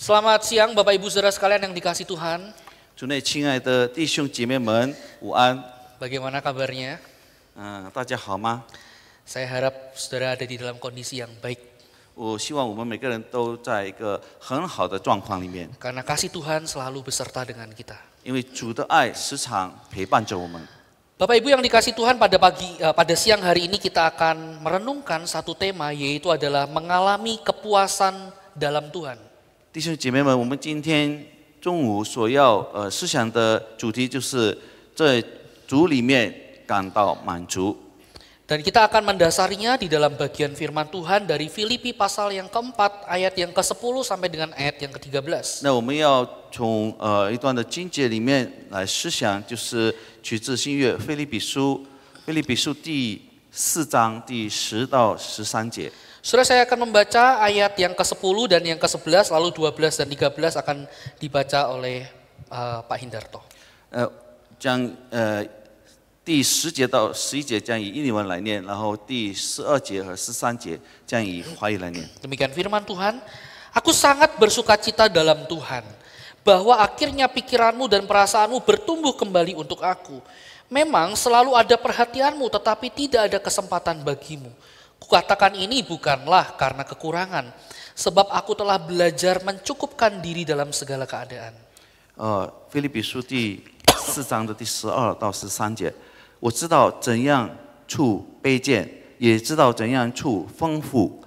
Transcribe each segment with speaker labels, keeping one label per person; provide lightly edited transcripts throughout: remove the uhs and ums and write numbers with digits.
Speaker 1: Selamat siang Bapak Ibu Saudara sekalian yang dikasihi Tuhan.
Speaker 2: 主内亲爱的弟兄姐妹们，午安。
Speaker 1: Bagaimana kabarnya?
Speaker 2: 大家好吗？
Speaker 1: Saya harap saudara ada di dalam kondisi yang baik.
Speaker 2: 我希望我们每个人都在一个很好的状况里面，
Speaker 1: Karena kasih Tuhan selalu beserta dengan kita.
Speaker 2: 因为主的爱时常陪伴着我们。
Speaker 1: Bapak Ibu yang dikasihi Tuhan, pada siang hari ini kita akan merenungkan satu tema, yaitu adalah mengalami kepuasan dalam Tuhan.
Speaker 2: 弟兄姐妹们，我们今天中午所要思想的主题就是在主里面感到满足。
Speaker 1: Dan kita akan mendasarinya di dalam bagian firman Tuhan dari Filipi pasal yang keempat, ayat yang ke-10 sampai dengan ayat yang ke-13.
Speaker 2: 那我们要从一段的经节里面来思想，就是取自新约腓立比书第4章第10到13节。
Speaker 1: Saudara, saya akan membaca ayat yang ke-10 dan yang ke-11, lalu 12 dan 13 akan dibaca oleh Pak Hindarto.
Speaker 2: 第10节到11节将以印尼文来念，然后第12节和13节将以华语来念。
Speaker 1: Demikian firman Tuhan, aku sangat bersukacita dalam Tuhan, bahwa akhirnya pikiranmu dan perasaanmu bertumbuh kembali untuk aku. Memang selalu ada perhatianmu, tetapi tidak ada kesempatan bagimu. Kukatakan ini bukanlah karena kekurangan, sebab aku telah belajar mencukupkan diri dalam segala keadaan.
Speaker 2: 腓立比书第4章的第12到13节，我知道怎样处卑贱，也知道怎样处丰富，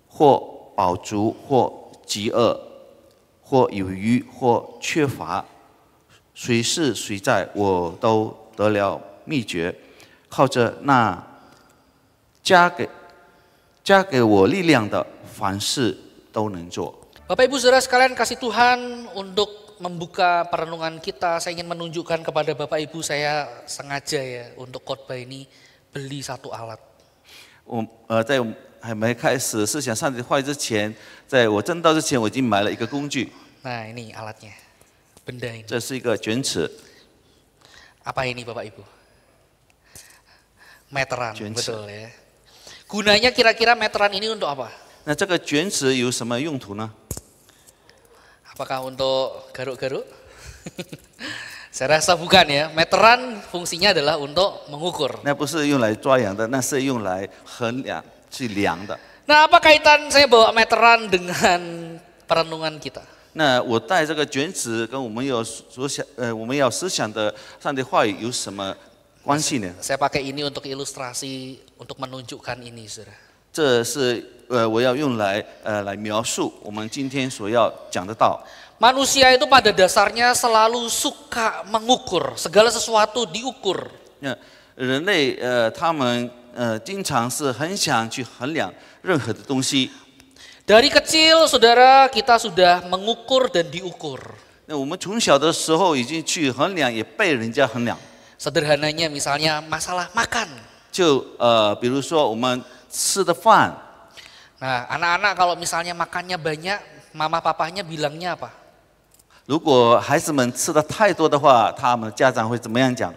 Speaker 2: 或饱足，或饥饿，或有余，或缺乏。谁是谁在，我都得了秘诀，靠着那加给我力量的，凡事都能做。
Speaker 1: Bapak Ibu Saudara sekalian, kasih Tuhan untuk membuka perenungan kita. Saya ingin menunjukkan kepada Bapak Ibu, saya sengaja ya untuk khotbah ini beli satu alat.
Speaker 2: 在还没开始思想上帝的话语之前，在我正道之前，我已经买了一个工具。
Speaker 1: Nah, ini alatnya, benda ini.
Speaker 2: 这是一个卷尺，
Speaker 1: Apa ini Bapak Ibu? Meteran,
Speaker 2: 卷尺.
Speaker 1: betul ya. Gunanya kira-kira meteran ini untuk apa?
Speaker 2: 那这个卷尺有什么用途呢？
Speaker 1: Apakah untuk garuk-garuk? Saya rasa bukan ya. Meteran fungsinya adalah untuk mengukur.
Speaker 2: 那不是用来抓羊的，那是用来衡量、去量的。
Speaker 1: Nah, apa kaitan saya bawa meteran dengan perenungan kita?
Speaker 2: 那我带这个卷尺跟我们要思想的上帝话语有什么关系呢？
Speaker 1: Saya pakai ini untuk ilustrasi, untuk menunjukkan ini, saudara.
Speaker 2: 这是我要用来描述我们今天所要讲的道。
Speaker 1: Manusia itu pada dasarnya selalu suka mengukur, segala sesuatu diukur.
Speaker 2: 那人类他们经常是很想去衡量任何的东西。
Speaker 1: Dari kecil, saudara, kita sudah mengukur dan diukur.
Speaker 2: 那我们从小的时候已经去衡量，也被人家衡量。
Speaker 1: Sederhananya misalnya masalah makan.
Speaker 2: 就比如说我们吃的饭，
Speaker 1: Nah, anak-anak kalau misalnya makannya banyak, mama papahnya bilangnya apa?
Speaker 2: 如果孩子们吃的太多的话，他们家长会怎么样讲？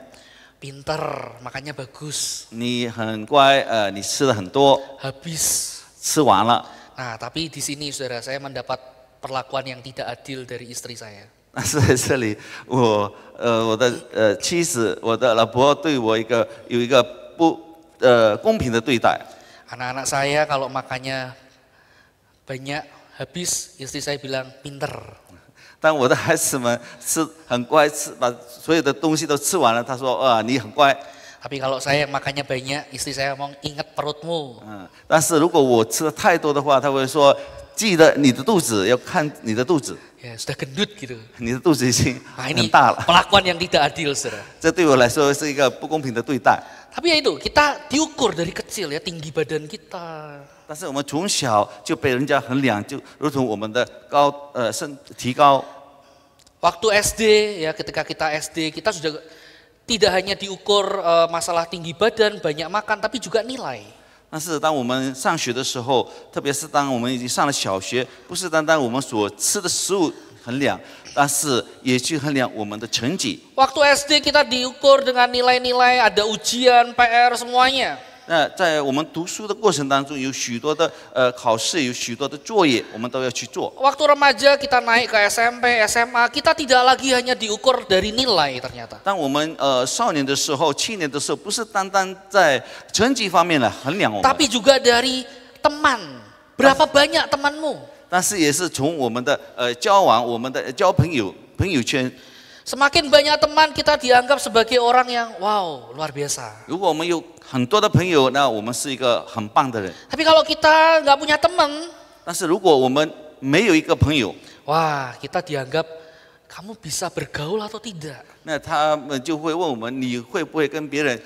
Speaker 1: Pinter, makannya bagus,
Speaker 2: 你很乖，你吃的很多，
Speaker 1: habis.
Speaker 2: 吃完了。
Speaker 1: Nah, tapi di sini saudara, saya mendapat perlakuan yang tidak adil dari istri saya.
Speaker 2: 但是在这里，我的妻子，我的老婆对我有一个不公平的对待。
Speaker 1: Anak-anak saya kalau makannya banyak, habis, istri saya bilang pinter.
Speaker 2: 当我的孩子们吃很乖，把所有的东西都吃完了，他说你很乖。
Speaker 1: Tapi kalau saya makannya banyak, istri saya ngomong ingat perutmu.
Speaker 2: 但是如果我吃的太多的话，他会说记得你的肚子，要看你的肚子，
Speaker 1: Ya sudah gendut gitu.
Speaker 2: 你的肚子已经
Speaker 1: Nah
Speaker 2: 很
Speaker 1: ini
Speaker 2: 大了。
Speaker 1: perlakuan yang tidak adil, saudara.
Speaker 2: 这对我来说是一个不公平的对待。
Speaker 1: Tapi ya itu, kita diukur dari kecil ya, tinggi badan kita.
Speaker 2: 但是我们从小就被人家衡量，就如同我们的提高。
Speaker 1: Waktu SD ya, ketika kita SD, kita sudah tidak hanya diukur masalah tinggi badan, banyak makan, tapi juga nilai.
Speaker 2: 但是当我们上学的时候，特别是当我们已经上了小学，不是单单我们所吃的食物衡量，但是也去衡量我们的成绩。
Speaker 1: Waktu SD kita diukur dengan nilai-nilai, ada ujian, PR semuanya.
Speaker 2: 那在我们读书的过程当中，有许多的考试，有许多的作业，我们都要去做。
Speaker 1: Waktu remaja kita naik ke SMP, SMA, kita tidak lagi hanya diukur dari nilai ternyata.
Speaker 2: 当我们少年的时候、青年的时候，不是单单在成绩方面来衡量我们，
Speaker 1: Tapi juga dari teman. Berapa banyak temanmu?
Speaker 2: 但是也是从我们的交往、我们的交朋友、朋友圈。
Speaker 1: Semakin banyak teman kita dianggap sebagai orang yang wow, luar biasa.
Speaker 2: 如果我们有很多的朋友，那我们是一个很棒的人。
Speaker 1: Tapi kalau kita nggak punya teman,
Speaker 2: 但是如果我们没有一个朋友，
Speaker 1: wah kita dianggap kamu bisa bergaul atau tidak.
Speaker 2: 那他们就会问我们，你会不会跟别人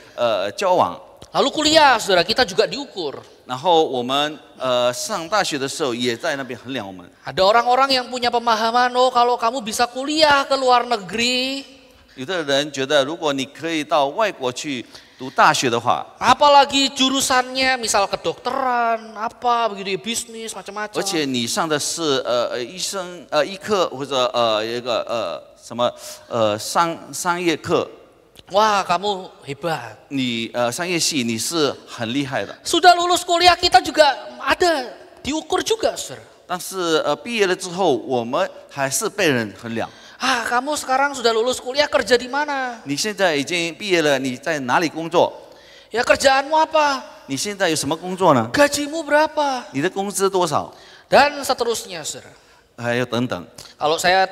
Speaker 2: 交往？
Speaker 1: Lalu kuliah, saudara, kita juga diukur.
Speaker 2: 然后我们上大学的时候也在那边衡量我们。
Speaker 1: Ada orang-orang yang punya pemahaman, oh kalau kamu bisa kuliah ke luar negeri,
Speaker 2: 有的人觉得，如果你可以到外国去读大学的话，
Speaker 1: apalagi jurusannya misal kedokteran, apa begitu ya, bisnis
Speaker 2: 而
Speaker 1: macam-macam.
Speaker 2: 且你上的是医生医科或者一个什么商业课，
Speaker 1: Wah kamu hebat.
Speaker 2: 你商业系你是很厉害的。
Speaker 1: Sudah lulus kuliah kita juga ada diukur juga, saudara.
Speaker 2: 但是毕业了之后，我们还是被人衡量。
Speaker 1: Ah kamu sekarang sudah lulus kuliah kerja di mana?
Speaker 2: 你现在已经毕业了，你在哪里工作？
Speaker 1: Ya kerjaanmu apa?
Speaker 2: 你现在有什么工作呢？
Speaker 1: Gajimu berapa?
Speaker 2: 你的工资多少？
Speaker 1: Dan seterusnya, saudara.
Speaker 2: 还有等等。
Speaker 1: Kalau saya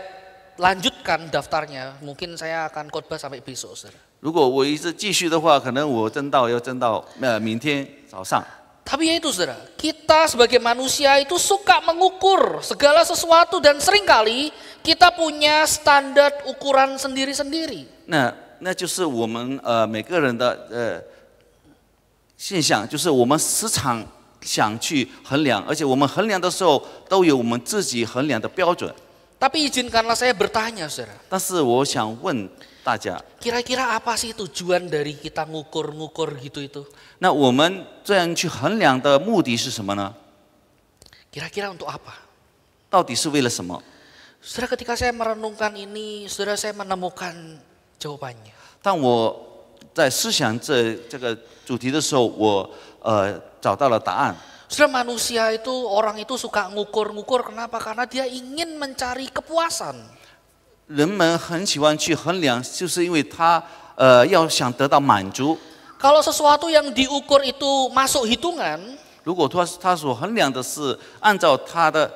Speaker 1: lanjutkan daftarnya, mungkin saya akan khotbah sampai besok, saudara.
Speaker 2: 如果我一直继续的话，可能我要真到明天早上。
Speaker 1: Tapi ya itu, saudara, kita sebagai manusia itu suka mengukur segala sesuatu dan seringkali kita punya standar ukuran sendiri-sendiri.
Speaker 2: 那就是我们每个人的现象，就是我们时常想去衡量，而且我们衡量的时候都有我们自己衡量的标准。
Speaker 1: Tapi izinkanlah saya bertanya, saudara.
Speaker 2: 但是我想问大家，
Speaker 1: Kira-kira apa sih tujuan dari kita ngukur-ngukur gitu itu?
Speaker 2: 那我们这样去衡量的目的是什么呢？
Speaker 1: Kira-kira untuk apa?
Speaker 2: 到底是为了什么？
Speaker 1: Saudara, ketika saya merenungkan ini, saudara, saya menemukan jawabannya.
Speaker 2: 当我在思想这个主题的时候，我找到了答案。
Speaker 1: Saudara, manusia itu, orang itu suka ngukur-ngukur. Kenapa? Karena dia ingin mencari kepuasan.
Speaker 2: 人们很喜欢去衡量，就是因为他要想得到满足。
Speaker 1: Kalau sesuatu yang diukur itu masuk hitungan,
Speaker 2: 如果他所衡量的是按照他的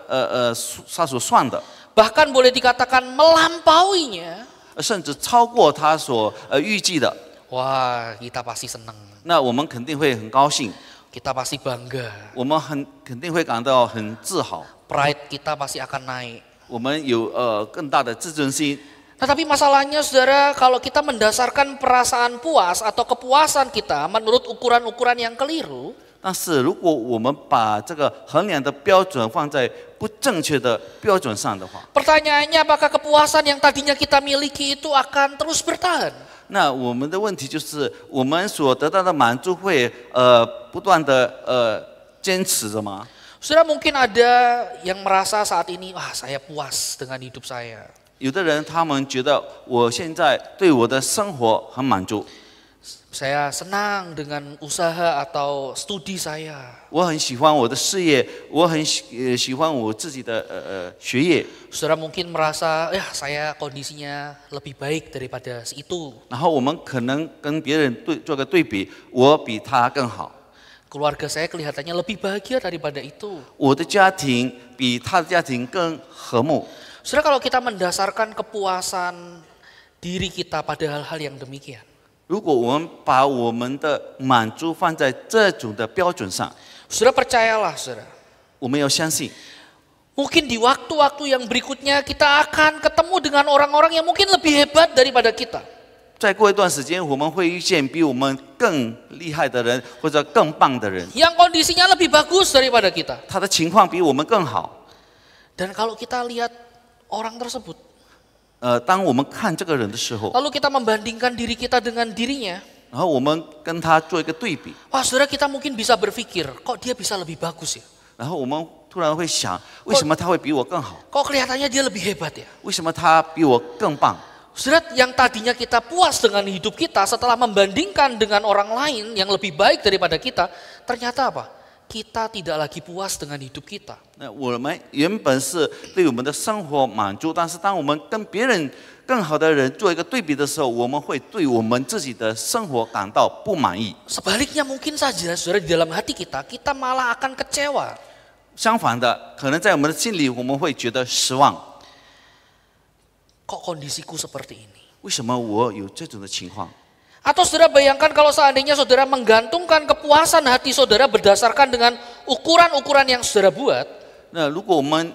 Speaker 2: 他所算的，
Speaker 1: bahkan boleh dikatakan melampauinya,
Speaker 2: 甚至超过他所预计的，
Speaker 1: wah kita pasti senang,
Speaker 2: 那我们肯定会很高兴，
Speaker 1: kita pasti bangga,
Speaker 2: 我们肯定会感到很自豪，
Speaker 1: pride kita pasti akan naik.
Speaker 2: 我们有更大的自尊心。
Speaker 1: Nah, tapi masalahnya, saudara, kalau kita mendasarkan perasaan puas atau kepuasan kita menurut ukuran-ukuran yang keliru,
Speaker 2: 但是如果我们把这个衡量的标准放在不正确的标准上的话，
Speaker 1: pertanyaannya apakah kepuasan yang tadinya kita miliki itu akan terus bertahan?
Speaker 2: 那我们的问题就是，我们所得到的满足会不断的坚持着吗？
Speaker 1: Saudara, mungkin ada yang merasa saat ini, wah saya puas dengan hidup saya.
Speaker 2: 有的人他们觉得我现在对我的生活很满足，
Speaker 1: Saya senang dengan usaha atau studi saya.
Speaker 2: 我很喜欢我的事业，我很喜欢我自己的学业。
Speaker 1: Saudara mungkin merasa, ya saya kondisinya lebih baik daripada si itu.
Speaker 2: 然后我们可能跟别人做个对比，我比他更好，
Speaker 1: Keluarga saya kelihatannya lebih bahagia daripada itu.
Speaker 2: 我的家庭比他的家庭更和睦。
Speaker 1: Saudara, kalau kita mendasarkan kepuasan diri kita pada hal-hal yang demikian,
Speaker 2: 如果我们把我们的满足放在这种的标准上，
Speaker 1: saudara percayalah, saudara,
Speaker 2: 我们要相信，
Speaker 1: mungkin di waktu-waktu yang berikutnya kita akan ketemu dengan orang-orang yang mungkin lebih hebat daripada kita.
Speaker 2: 再过一段时间，我们会遇见比我们更厉害的人，或者更棒的人，
Speaker 1: Yang kondisinya lebih bagus daripada kita.
Speaker 2: 他的情况比我们更好。
Speaker 1: Dan kalau kita lihat orang tersebut,
Speaker 2: 当我们看这个人的时候，
Speaker 1: lalu kita membandingkan diri kita dengan dirinya,
Speaker 2: 然后我们跟他做一个对比，
Speaker 1: wah saudara, kita mungkin bisa berpikir, kok dia bisa lebih bagus ya?
Speaker 2: 然后我们突然会想，为什么他会比我更好？
Speaker 1: Kok kelihatannya dia lebih hebat ya?
Speaker 2: 为什么他比我更棒？
Speaker 1: Saudara, yang tadinya kita puas dengan hidup kita setelah membandingkan dengan orang lain yang lebih baik daripada kita, ternyata apa? Kita tidak lagi puas dengan hidup kita.
Speaker 2: 那我们原本是对我们的生活满足，但是当我们跟别人更好的人做一个对比的时候，我们会对我们自己的生活感到不满意。
Speaker 1: Sebaliknya mungkin saja saudara di dalam hati kita malah akan kecewa.
Speaker 2: 相反的，可能在我们的心里，我们会觉得失望。
Speaker 1: Kok kondisiku seperti ini?
Speaker 2: 为什么我有这种的情况？
Speaker 1: Atau saudara bayangkan kalau seandainya saudara menggantungkan kepuasan hati saudara berdasarkan dengan ukuran-ukuran yang saudara buat.
Speaker 2: 那如果我们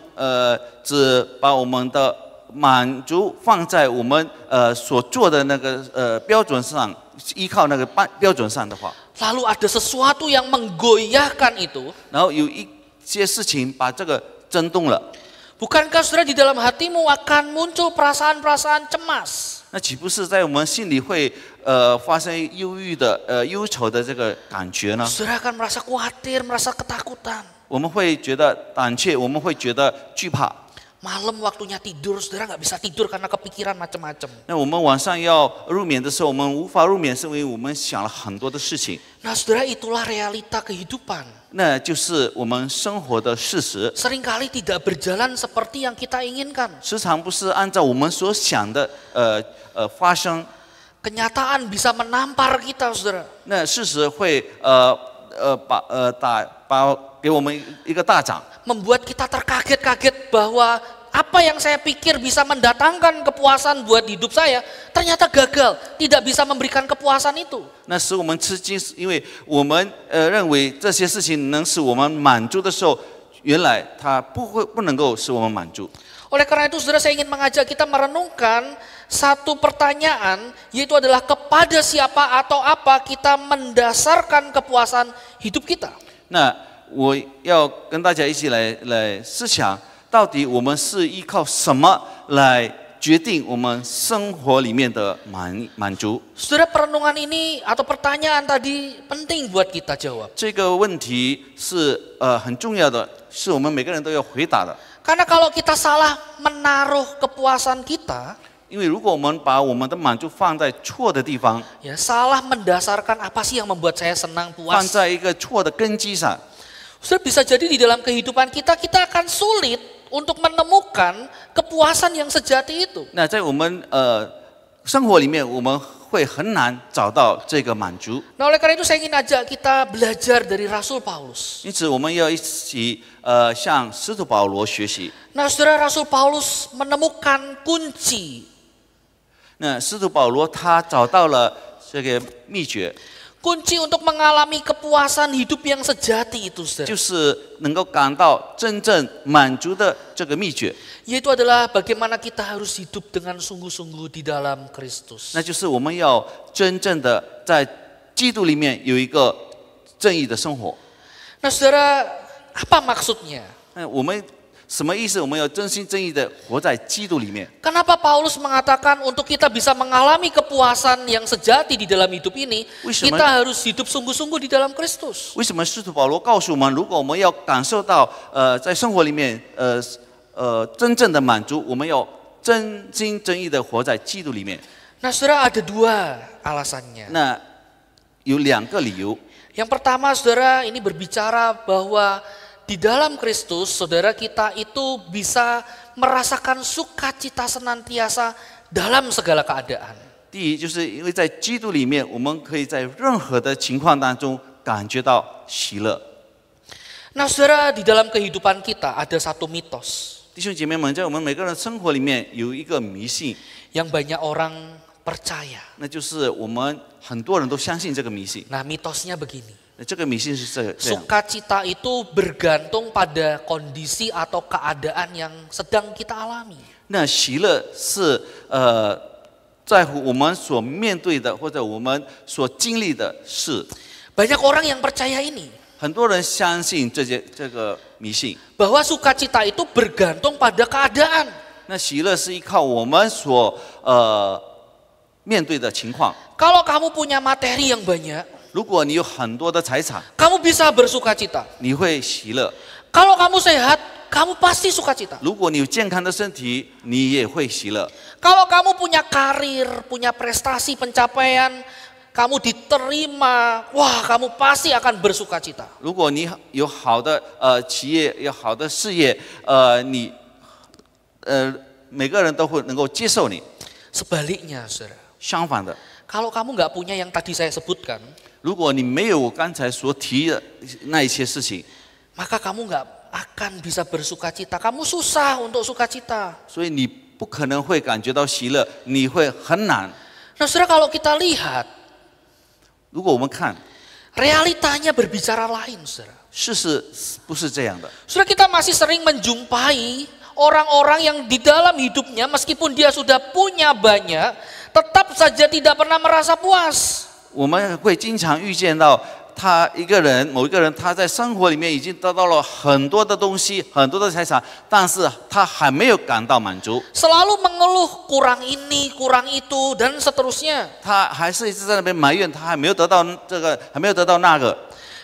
Speaker 2: 只把我们的满足放在我们所做的那个标准上，依靠那个标准上的话，
Speaker 1: Lalu ada sesuatu yang menggoyahkan itu.
Speaker 2: 然后有一些事情把这个震动了，
Speaker 1: Bukankah saudara di dalam hatimu akan muncul perasaan-perasaan cemas?
Speaker 2: 那岂不是在我们心里会发生忧郁的忧愁的这个感觉呢？
Speaker 1: Saudara akan merasa khawatir, merasa ketakutan.
Speaker 2: 我们会觉得胆怯，我们会觉得惧怕。
Speaker 1: Malam waktunya tidur, saudara nggak bisa tidur karena kepikiran macam-macam.
Speaker 2: 那我们晚上要入眠的时候，我们无法入眠，是因为我们想了很多的事情。
Speaker 1: Nah saudara, itulah realita kehidupan.
Speaker 2: 那就是我们生活的事实，
Speaker 1: Seringkali tidak berjalan seperti yang kita inginkan.
Speaker 2: 时常不是按照我们所想的发生。
Speaker 1: Kenyataan bisa menampar kita, saudara.
Speaker 2: 那事实会给我们一个大掌，
Speaker 1: Membuat kita terkaget-kaget bahwa apa yang saya pikir bisa mendatangkan kepuasan buat hidup saya, ternyata gagal, tidak bisa memberikan kepuasan itu.
Speaker 2: 那使我们吃惊，因为我们认为这些事情能使我们满足的时候，原来它不能够使我们满足。
Speaker 1: Oleh karena itu, saudara, saya ingin mengajak kita merenungkan satu pertanyaan, yaitu adalah kepada siapa atau apa kita mendasarkan kepuasan hidup kita.
Speaker 2: 那我要跟大家一起来思想，到底我们是依靠什么来决定我们生活里面的满足？
Speaker 1: Saudara, perenungan ini atau pertanyaan tadi penting buat kita jawab.
Speaker 2: 这个问题是很重要的，是我们每个人都要回答的。
Speaker 1: Karena kalau kita salah menaruh kepuasan kita,
Speaker 2: 因为如果我们把我们的满足放在错的地方，
Speaker 1: ya salah mendasarkan apa sih yang membuat saya senang
Speaker 2: 放
Speaker 1: puas.
Speaker 2: 在一个错的根基上，
Speaker 1: Saudara, bisa jadi di dalam kehidupan kita akan sulit untuk menemukan kepuasan yang sejati itu.
Speaker 2: 那在我们生活里面，我们会很难找到这个满足。
Speaker 1: Nah, oleh karena itu saya ingin ajak kita belajar dari Rasul Paulus.
Speaker 2: 因此，我们要一起向使徒保罗学习。
Speaker 1: Nah, saudara, Rasul Paulus menemukan kunci.
Speaker 2: 那使徒保罗他找到了这个秘诀，
Speaker 1: Kunci untuk mengalami kepuasan hidup yang sejati itu,
Speaker 2: 就
Speaker 1: saudara.
Speaker 2: 是能够感到真正满足的这个秘诀，
Speaker 1: Yaitu adalah bagaimana kita harus hidup dengan sungguh-sungguh di dalam Kristus.
Speaker 2: 那就是我们要真正的在基督里面有一个正义的生活。
Speaker 1: Nah, saudara, apa maksudnya?
Speaker 2: 那我们什么意思？我们要真心真意的活在基督里面。
Speaker 1: Kenapa Paulus mengatakan untuk kita bisa mengalami kepuasan yang sejati di dalam hidup ini,
Speaker 2: Wisma-
Speaker 1: kita harus hidup sungguh-sungguh di dalam Kristus.
Speaker 2: 为什么使徒保罗告诉我们，如果我们要感受到在生活里面真正的满足，我们要真心真意的活在基督里面。
Speaker 1: Nah, saudara, ada dua alasannya.
Speaker 2: 那有两个理由。
Speaker 1: Yang pertama, saudara, ini berbicara bahwa di dalam Kristus, saudara, kita itu bisa merasakan sukacita senantiasa dalam segala keadaan.
Speaker 2: 第一，就是因为在基督里面，我们可以在任何的情况当中感觉到喜乐。
Speaker 1: Nah, saudara, di dalam kehidupan kita ada satu mitos
Speaker 2: 弟兄姐妹们，在我们每个人生活里面有一个迷信，
Speaker 1: yang banyak orang percaya.
Speaker 2: 那就是我们很多人都相信这个迷信。
Speaker 1: Nah, mitosnya begini.
Speaker 2: 这个迷信是这样，
Speaker 1: Sukacita itu bergantung pada kondisi atau keadaan yang sedang kita alami.
Speaker 2: 那喜乐是在乎我们所面对的或者我们所经历的事。
Speaker 1: Banyak orang yang percaya ini,
Speaker 2: 很多人相信这个迷信。
Speaker 1: bahwa sukacita itu bergantung pada keadaan.
Speaker 2: 那喜乐是依靠我们所面对的情况。
Speaker 1: Kalau kamu punya materi yang banyak,
Speaker 2: 如果你有很多的财产，
Speaker 1: kamu bisa bersukacita.
Speaker 2: 你会喜乐；
Speaker 1: Kalau kamu sehat, kamu pasti sukacita.
Speaker 2: 如果你有健康的身体，你也会喜乐。
Speaker 1: Kalau kamu punya karir, punya prestasi, pencapaian, kamu diterima, wah kamu pasti akan bersukacita.
Speaker 2: 如果你有好的企业，有好的事业，每个人都会能够接受你。
Speaker 1: Sebaliknya, saudara.
Speaker 2: 相反的，
Speaker 1: Kalau kamu nggak punya yang tadi saya sebutkan,
Speaker 2: 如果你没有我刚才所提的那一些事情，
Speaker 1: maka kamu nggak akan bisa bersukacita. Kamu susah untuk sukacita.
Speaker 2: 所以你不可能会感觉到喜乐，你会很难。
Speaker 1: Nah, saudara, kalau kita lihat,
Speaker 2: 如果我们看
Speaker 1: realitanya berbicara lain, saudara.
Speaker 2: 事实不是这样的，
Speaker 1: Saudara, kita masih sering menjumpai orang-orang yang di dalam hidupnya meskipun dia sudah punya banyak, tetap saja tidak pernah merasa puas.
Speaker 2: 我们会经常遇见到某一个人，他在生活里面已经得到了很多的东西，很多的财产，但是他还没有感到满足，
Speaker 1: Selalu mengeluh kurang ini, kurang itu, dan seterusnya.
Speaker 2: 他还是一直在那边埋怨，他还没有得到这个，还没有得到那个，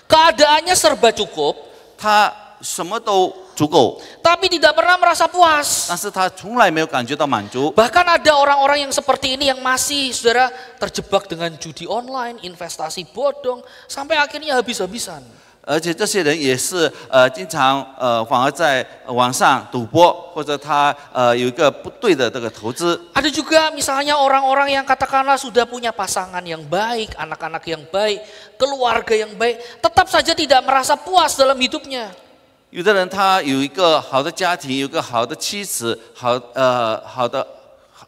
Speaker 1: Keadaannya serba cukup,
Speaker 2: 他什么都足够，
Speaker 1: tapi tidak pernah merasa puas.
Speaker 2: 但是他从来没有感觉到满足。
Speaker 1: Bahkan ada orang-orang yang seperti ini yang masih, saudara, terjebak dengan judi online, investasi bodong, sampai akhirnya habis-habisan.
Speaker 2: 而且这些人也是经常反而在网上赌博，或者他有一个不对的这个投资。
Speaker 1: Ada juga misalnya orang-orang yang katakanlah sudah punya pasangan yang baik, anak-anak yang baik, keluarga yang baik, tetap saja tidak merasa puas dalam hidupnya.
Speaker 2: 有的人他有一个好的家庭，有一个好的妻子，好的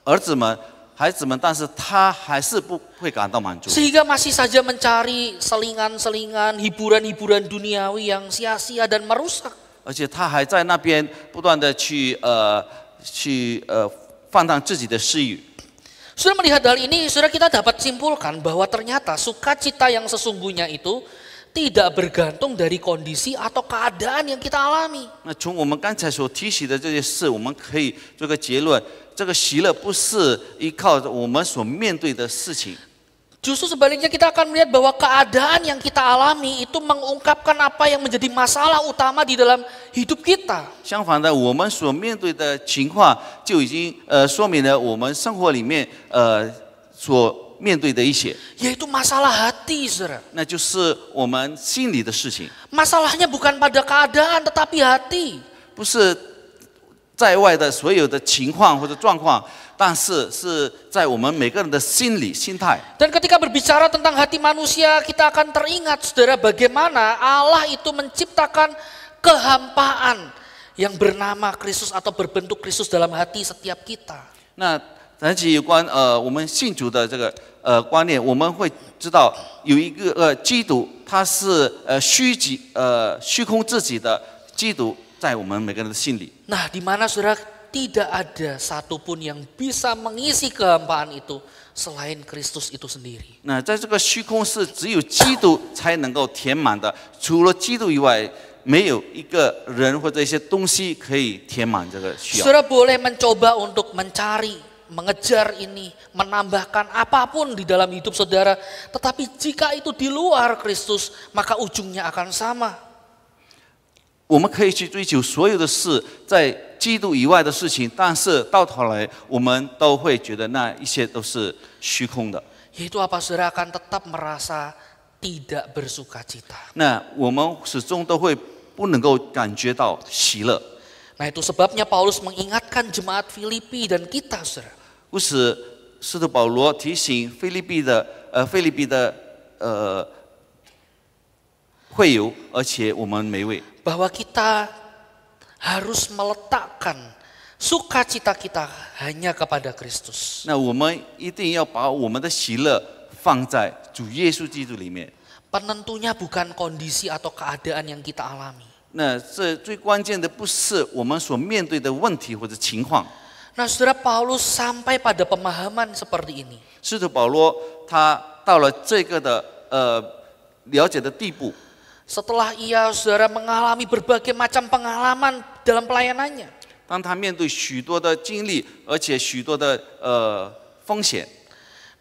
Speaker 2: 孩子们，但是他还是不会感到满足，
Speaker 1: Sehingga masih saja mencari selingan-selingan, hiburan-hiburan duniawi yang sia-sia dan merusak.
Speaker 2: 而且他还在那边不断的去放荡自己的私欲。
Speaker 1: Sudah melihat hal ini, saudara, kita dapat simpulkan bahwa ternyata sukacita yang sesungguhnya itu tidak bergantung dari kondisi atau keadaan yang kita alami.
Speaker 2: 那从我们刚才所提起的这些事，我们可以做个结论：这个喜乐不是依靠着我们所面对的事情，
Speaker 1: Justru sebaliknya kita akan melihat bahwa keadaan yang kita alami itu mengungkapkan apa yang menjadi masalah utama di dalam hidup kita.
Speaker 2: 相反的，我们所面对的情况就已经说明了我们生活里面所面对的一些，
Speaker 1: Yaitu masalah hati, saudara.
Speaker 2: 那就是我们心里的事情，
Speaker 1: Masalahnya bukan pada keadaan tetapi hati.
Speaker 2: 不是在外的所有的情况或者状况，但是是在我们每个人的心理心态。
Speaker 1: Dan ketika berbicara tentang hati manusia, kita akan teringat, saudara, bagaimana Allah itu menciptakan kehampaan yang bernama Kristus atau berbentuk Kristus dalam hati setiap kita.
Speaker 2: 那谈起有关我们信主的这个观念，我们会知道有一个基督，他是虚空自己的基督，在我们每个人的心里。
Speaker 1: Nah, di mana, saudara, tidak ada satupun yang bisa mengisi kehampaan itu selain Kristus itu sendiri.
Speaker 2: 那在这个虚空是只有基督才能够填满的，除了基督以外，没有一个人或者一些东西可以填满这个需要。
Speaker 1: Saudara boleh mencoba untuk mencari, mengejar ini, menambahkan apapun di dalam hidup saudara. Tetapi jika itu di luar Kristus, maka ujungnya akan sama.
Speaker 2: 我们可以去追求所有的事，在基督以外的事情，但是到头来，我们都会觉得那一些都是虚空的。
Speaker 1: Yaitu apa, saudara, akan tetap merasa tidak bersukacita.
Speaker 2: 那我们始终都会不能够感觉到喜乐。
Speaker 1: Nah, itu sebabnya Paulus mengingatkan jemaat Filipi dan kita, saudara.
Speaker 2: 故此，使徒保罗提醒腓立比的会友，而且我们每位，
Speaker 1: Bahwa kita harus meletakkan sukacita kita hanya kepada Kristus.
Speaker 2: 那我们一定要把我们的喜乐放在主耶稣基督里面。
Speaker 1: Penentunya bukan kondisi atau keadaan yang kita alami.
Speaker 2: 那这最关键的不是我们所面对的问题或者情况。
Speaker 1: Nah, saudara, Paulus sampai pada pemahaman seperti ini.
Speaker 2: 使徒保罗他到了这个的了解的地步，
Speaker 1: Setelah ia, saudara, mengalami berbagai macam pengalaman dalam pelayanannya.
Speaker 2: 当他面对许多的经历，而且许多的风险。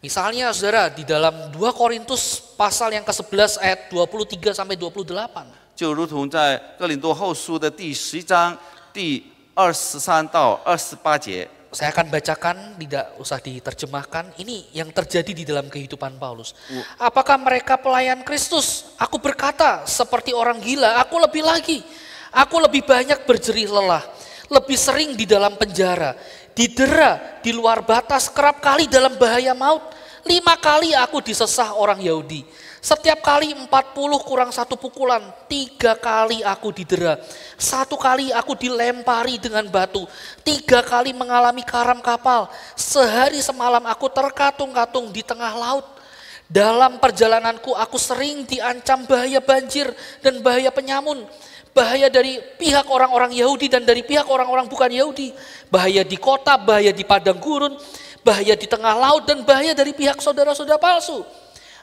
Speaker 1: Misalnya, saudara, di dalam 2 Korintus pasal yang ke-11 ayat 23 sampai 28.
Speaker 2: 就如同在哥林多后书的第11章第23到28节。
Speaker 1: Saya akan bacakan, tidak usah diterjemahkan. Ini yang terjadi di dalam kehidupan Paulus. Apakah mereka pelayan Kristus? Aku berkata seperti orang gila, aku lebih lagi. Aku lebih banyak berjerih lelah, lebih sering di dalam penjara, didera di luar batas, kerap kali dalam bahaya maut. 5 kali aku disesah orang Yahudi. Setiap kali 40 kurang 1 pukulan, 3 kali aku didera. 1 kali aku dilempari dengan batu, 3 kali mengalami karam kapal. Sehari semalam aku terkatung-katung di tengah laut. Dalam perjalananku aku sering diancam bahaya banjir dan bahaya penyamun. Bahaya dari pihak orang-orang Yahudi dan dari pihak orang-orang bukan Yahudi. Bahaya di kota, bahaya di padang gurun, bahaya di tengah laut, dan bahaya dari pihak saudara-saudara palsu.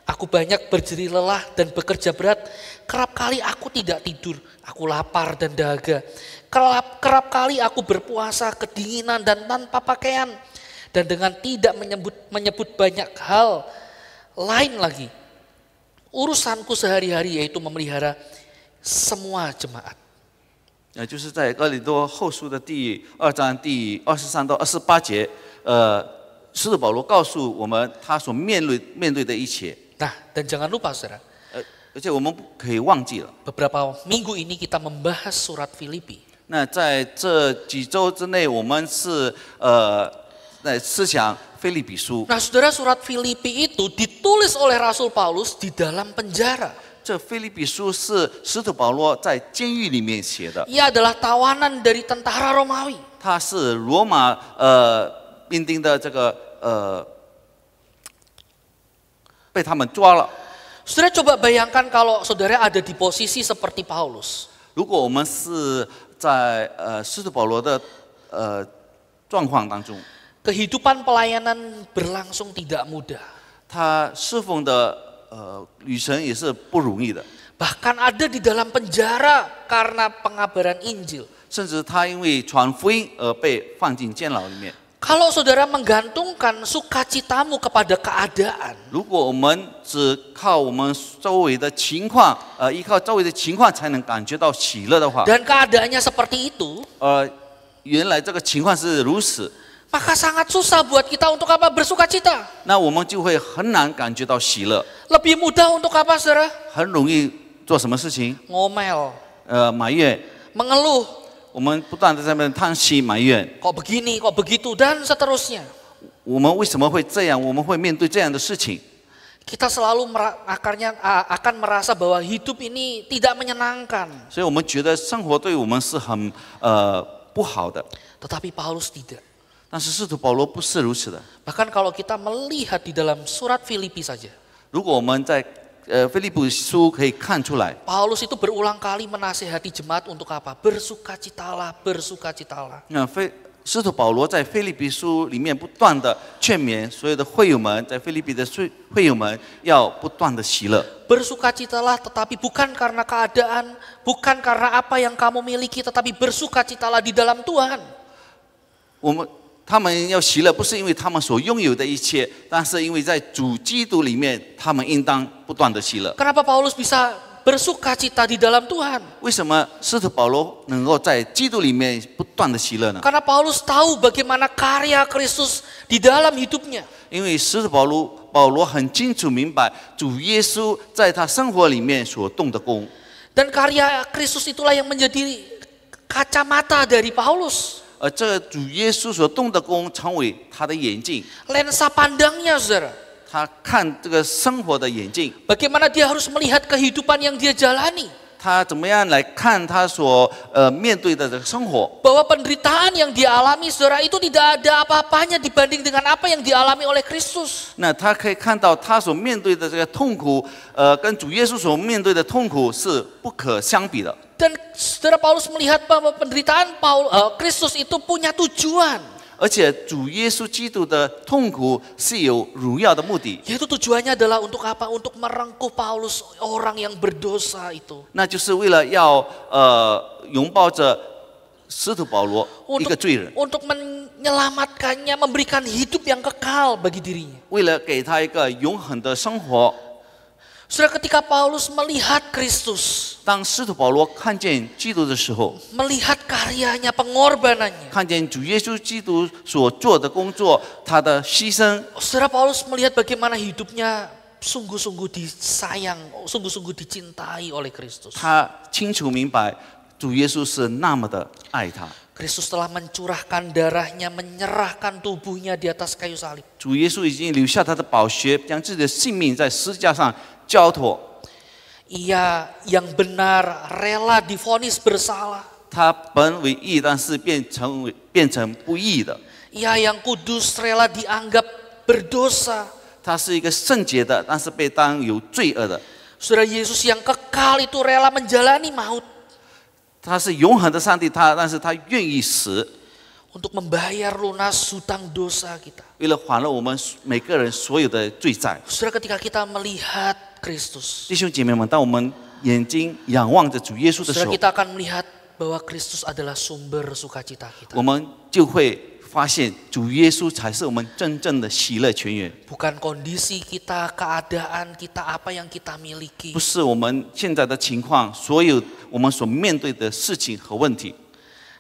Speaker 1: Aku banyak berjerih lelah dan bekerja berat. Kerap kali aku tidak tidur. Aku lapar dan dahaga. Kerap kali aku berpuasa, kedinginan dan tanpa pakaian. Dan dengan tidak menyebut banyak hal lain lagi. Urusanku sehari-hari yaitu memelihara semua jemaat.
Speaker 2: 就是在哥林多后书的第2章第23到28节，使徒保罗告诉我们他所面对的一切。
Speaker 1: Nah, dan jangan lupa saudara,
Speaker 2: 而且我们不可以忘记了。
Speaker 1: beberapa minggu ini kita membahas surat Filipi.
Speaker 2: 那在这几周之内，我们是在思想腓立比书。
Speaker 1: Nah, saudara, surat Filipi itu ditulis oleh Rasul Paulus di dalam penjara.
Speaker 2: 这腓立比书是使徒保罗在监狱里面写的，
Speaker 1: Ia adalah tawanan dari tentara Romawi.
Speaker 2: 他是罗马兵丁的这个被他们抓了。
Speaker 1: Saudara coba bayangkan kalau saudara ada di posisi seperti Paulus.
Speaker 2: 如果我们是在使徒保罗的状况当中，
Speaker 1: Kehidupan pelayanan berlangsung tidak mudah.
Speaker 2: 他侍奉的旅程也是不容易的，
Speaker 1: Bahkan ada di dalam penjara karena pengabaran Injil.
Speaker 2: 甚至他因为传福音而被放进监牢里面。
Speaker 1: Kalau saudara menggantungkan sukacitamu kepada keadaan,
Speaker 2: 如果我们只靠我们周围的情况，依靠周围的情况才能感觉到喜乐的话，
Speaker 1: dan keadaannya seperti itu,
Speaker 2: 原来这个情况是如此，
Speaker 1: maka sangat susah buat kita untuk apa? Bersukacita.
Speaker 2: 那我们就会很难感觉到喜乐，
Speaker 1: Lebih mudah untuk apa, saudara?
Speaker 2: 很容易做什么事情？
Speaker 1: Ngomel,
Speaker 2: 埋怨，
Speaker 1: mengeluh,
Speaker 2: 我们不断的在那边叹息埋怨，
Speaker 1: kok begini, kok begitu, dan seterusnya.
Speaker 2: 我们为什么会这样？我们会面对这样的事情？
Speaker 1: Kita selalu akan merasa bahwa hidup ini tidak menyenangkan.
Speaker 2: 所以我们觉得生活对我们是很不好的。
Speaker 1: Tetapi Paulus tidak.
Speaker 2: 但是使徒保罗不是如此的。
Speaker 1: Bahkan kalau kita melihat di dalam surat Filipi saja,
Speaker 2: 如果我们在腓立比书可以看出来，
Speaker 1: Paulus itu berulang kali menasihati jemaat untuk apa? Bersukacitalah, bersukacitalah.
Speaker 2: 那使徒保罗在腓立比书里面不断的劝勉所有的会友们，在腓立比的会友们要不断的喜乐。
Speaker 1: Bersukacitalah, tetapi bukan karena keadaan, bukan karena apa yang kamu miliki, tetapi bersukacitalah di dalam Tuhan.
Speaker 2: 他们要喜乐，不是因为他们所拥有的一切，但是因为在主基督里面，他们应当不断的喜乐。
Speaker 1: Kenapa Paulus bisa bersukacita di dalam Tuhan?
Speaker 2: 为什么使徒保罗能够在基督里面不断的喜乐呢？
Speaker 1: Karena Paulus tahu bagaimana karya Kristus di dalam hidupnya.
Speaker 2: 因为使徒保罗很清楚明白主耶稣在他生活里面所动的功。
Speaker 1: Dan karya Kristus itulah yang menjadi kacamata dari Paulus.
Speaker 2: 而这个主耶稣所动的功成为他的眼镜，
Speaker 1: Lensa pandangnya, saudara.
Speaker 2: 他看这个生活的眼镜，
Speaker 1: Bagaimana dia harus melihat kehidupan yang dia jalani.
Speaker 2: 他怎么样来看他所面对的这个生活？
Speaker 1: Bahwa penderitaan yang dia alami, saudara, itu tidak ada apa-apanya dibanding dengan apa yang dialami oleh Kristus.
Speaker 2: 那他可以看到他所面对的这个痛苦，跟主耶稣所面对的痛苦是不可相比的。
Speaker 1: Dan saudara Paulus melihat bahwa penderitaan Kristus itu punya tujuan.
Speaker 2: 而且主耶稣基督的痛苦是有荣耀的目的，
Speaker 1: Yaitu tujuannya adalah untuk apa? Untuk merengkuh Paulus, orang yang berdosa itu.
Speaker 2: 那就是为了要拥抱着使徒保罗一个罪人，
Speaker 1: Untuk menyelamatkannya, memberikan hidup yang kekal bagi dirinya.
Speaker 2: 为了给他一个永恒的生活。
Speaker 1: Saudara, ketika Paulus melihat Kristus,
Speaker 2: 当使徒保罗看见基督的时候，
Speaker 1: melihat karyanya, pengorbanannya.
Speaker 2: 看见主耶稣基督所做的工作，他的牺牲，
Speaker 1: Saudara Paulus melihat bagaimana hidupnya sungguh-sungguh disayang, sungguh-sungguh dicintai oleh Kristus.
Speaker 2: 他清楚明白主耶稣是那么的爱他。
Speaker 1: Kristus telah mencurahkan darahnya, menyerahkan tubuhnya di atas kayu salib.
Speaker 2: 主耶稣已经留下他的宝血，将自己的性命在十字架上交托。
Speaker 1: Ia yang benar rela divonis bersalah.
Speaker 2: 他本为义，但是变成不义的。
Speaker 1: Ia yang kudus rela dianggap berdosa.
Speaker 2: 他是一个圣洁的，但是被当有罪恶的。
Speaker 1: Saudara, Yesus yang kekal itu rela menjalani maut
Speaker 2: 他是永恒的上帝，但是他愿意死，
Speaker 1: untuk membayar lunas hutang dosa kita.
Speaker 2: 为了还了我们每个人所有的罪债。
Speaker 1: Saudara, ketika kita melihat Kristus,
Speaker 2: 弟兄姐妹们，当我们眼睛仰望着主耶稣的时
Speaker 1: saudara
Speaker 2: 候，
Speaker 1: kita akan melihat bahwa Kristus adalah sumber sukacita kita.
Speaker 2: 我们就会发现主耶稣才是我们真正的喜乐泉源，
Speaker 1: Bukan kondisi kita, keadaan kita, apa yang kita miliki.
Speaker 2: 不是我们现在的情况，所有我们所面对的事情和问题。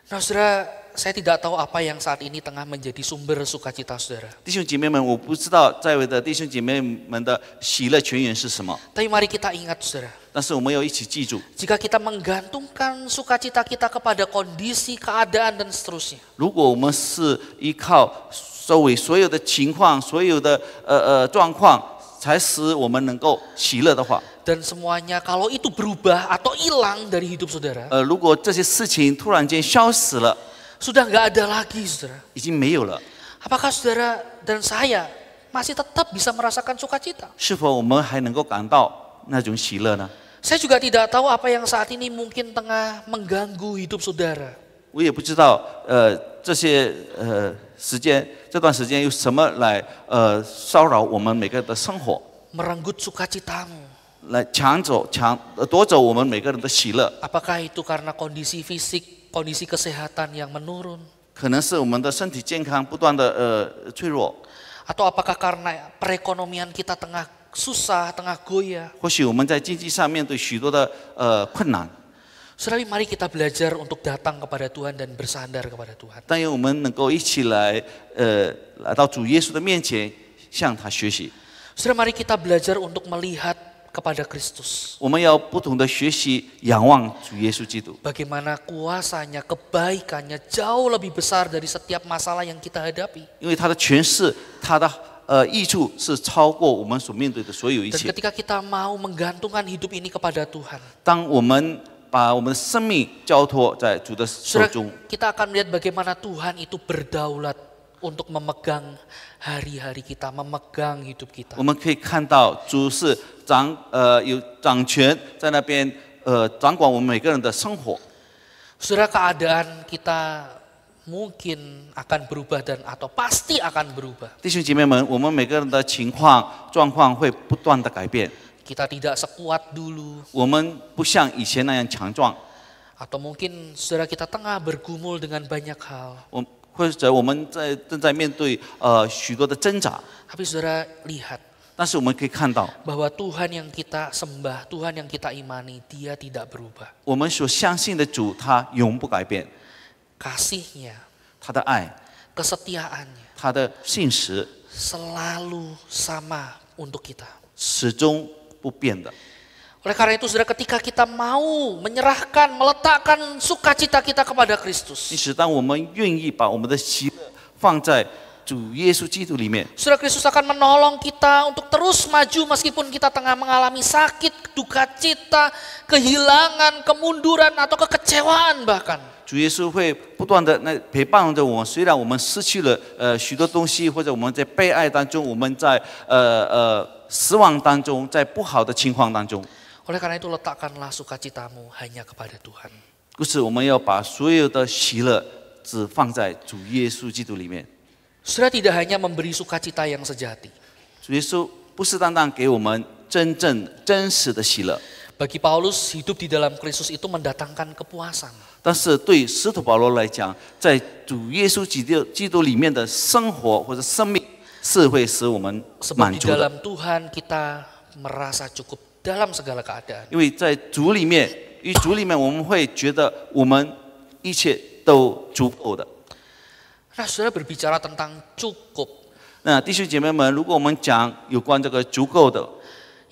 Speaker 1: Nah, saudara, saya tidak tahu apa yang saat ini tengah menjadi sumber sukacita saudara.
Speaker 2: 弟兄姐妹们，我不知道在位的弟兄姐妹们的喜乐泉源是什么，
Speaker 1: Tapi mari kita ingat saudara,
Speaker 2: 但是我们要一起记住，
Speaker 1: jika kita menggantungkan sukacita kita kepada kondisi, keadaan, dan seterusnya,
Speaker 2: 如果我们是依靠周围所有的情况、所有的状况，才使我们能够喜乐的话，
Speaker 1: dan semuanya kalau itu berubah atau hilang dari hidup saudara,
Speaker 2: 如果这些事情突然间消失了，
Speaker 1: sudah nggak ada lagi saudara.
Speaker 2: 已经没有了，
Speaker 1: Apakah saudara dan saya masih tetap bisa merasakan sukacita?
Speaker 2: 是否我们还能够感到那种喜乐呢？
Speaker 1: Saya juga tidak tahu apa yang saat ini mungkin tengah mengganggu hidup saudara.
Speaker 2: 我也不知道，这些这段时间有什么来骚扰我们每个人的生活，
Speaker 1: Merenggut sukacitamu.
Speaker 2: 来夺走我们每个人的喜乐。
Speaker 1: Apakah itu karena kondisi fisik, kondisi kesehatan yang menurun?
Speaker 2: 可能是我们的身体健康不断的脆弱，
Speaker 1: Atau apakah karena perekonomian kita tengah susah, tengah goyah?
Speaker 2: 或许我们在经济上面对许多的困难，
Speaker 1: Saudara, mari kita belajar untuk datang kepada Tuhan dan bersandar kepada Tuhan.
Speaker 2: 但愿我们能够一起来到主耶稣的面前，向他学习。
Speaker 1: Saudara, mari kita belajar untuk melihat kepada Kristus.
Speaker 2: 我们要不同的学习，仰望主耶稣基督，
Speaker 1: Bagaimana kuasanya, kebaikannya jauh lebih besar dari setiap masalah yang kita hadapi.
Speaker 2: 因为他的权势，他的益处是超过我们所面对的所有一
Speaker 1: Dan
Speaker 2: 切。
Speaker 1: ketika kita mau menggantungkan hidup ini kepada Tuhan,
Speaker 2: 当我们把我们的生命交托在主的手
Speaker 1: saudara,
Speaker 2: 中，
Speaker 1: kita akan melihat bagaimana Tuhan itu berdaulat untuk memegang hari-hari kita, memegang hidup kita.
Speaker 2: 我们可以看到主是有掌权在那边掌管我们每个人的生活。
Speaker 1: Saudara, keadaan kita mungkin akan berubah dan atau pasti akan berubah.
Speaker 2: 弟兄姐妹们，我们每个人的状况会不断的改变，
Speaker 1: Kita tidak sekuat dulu,
Speaker 2: 我们不像以前那样强壮，
Speaker 1: atau mungkin saudara kita tengah bergumul dengan banyak hal.
Speaker 2: 或者我们正在面对许多的挣扎，
Speaker 1: Tapi saudara lihat
Speaker 2: 但是我们可以看到，
Speaker 1: bahwa Tuhan yang kita sembah, Tuhan yang kita imani, Dia tidak berubah.
Speaker 2: 我们所相信的主，他永不改变，
Speaker 1: Kasihnya,
Speaker 2: 他的爱，
Speaker 1: kesetiaannya
Speaker 2: 他的信实
Speaker 1: selalu sama untuk kita.
Speaker 2: 始终不变的。
Speaker 1: Oleh karena itu saudara, ketika kita mau menyerahkan, meletakkan sukacita kita kepada Kristus,
Speaker 2: 因此，当我们愿意把我们的喜乐放在主耶稣基督里面，
Speaker 1: saudara, Kristus akan menolong kita untuk terus maju meskipun kita tengah mengalami sakit, duka cita, kehilangan, kemunduran, atau kekecewaan bahkan.
Speaker 2: 主耶稣会不断的陪伴着我们。虽然我们失去了许多东西，或者我们在被爱当中，我们在失望当中，在不好的情况当中，
Speaker 1: Oleh karena itu letakkanlah sukacitamu hanya kepada Tuhan.
Speaker 2: 故此我们要把所有的喜乐只放在主耶稣基督里面。
Speaker 1: Saudara, tidak hanya memberi sukacita yang sejati.
Speaker 2: 主耶稣不是单单给我们真实的喜乐，
Speaker 1: Bagi Paulus, hidup di dalam Kristus itu mendatangkan kepuasan.
Speaker 2: 但是对使徒保罗来讲，在主耶稣基督里面的生活或者生命是会使我们
Speaker 1: Sebab
Speaker 2: 满
Speaker 1: di
Speaker 2: 足的。
Speaker 1: dalam Tuhan kita merasa cukup dalam segala keadaan.
Speaker 2: 因为在主里面，与主里面，我们会觉得我们一切都足够的。
Speaker 1: Nah, saudara berbicara tentang cukup.
Speaker 2: 那弟兄姐妹们，如果我们讲有关这个足够的，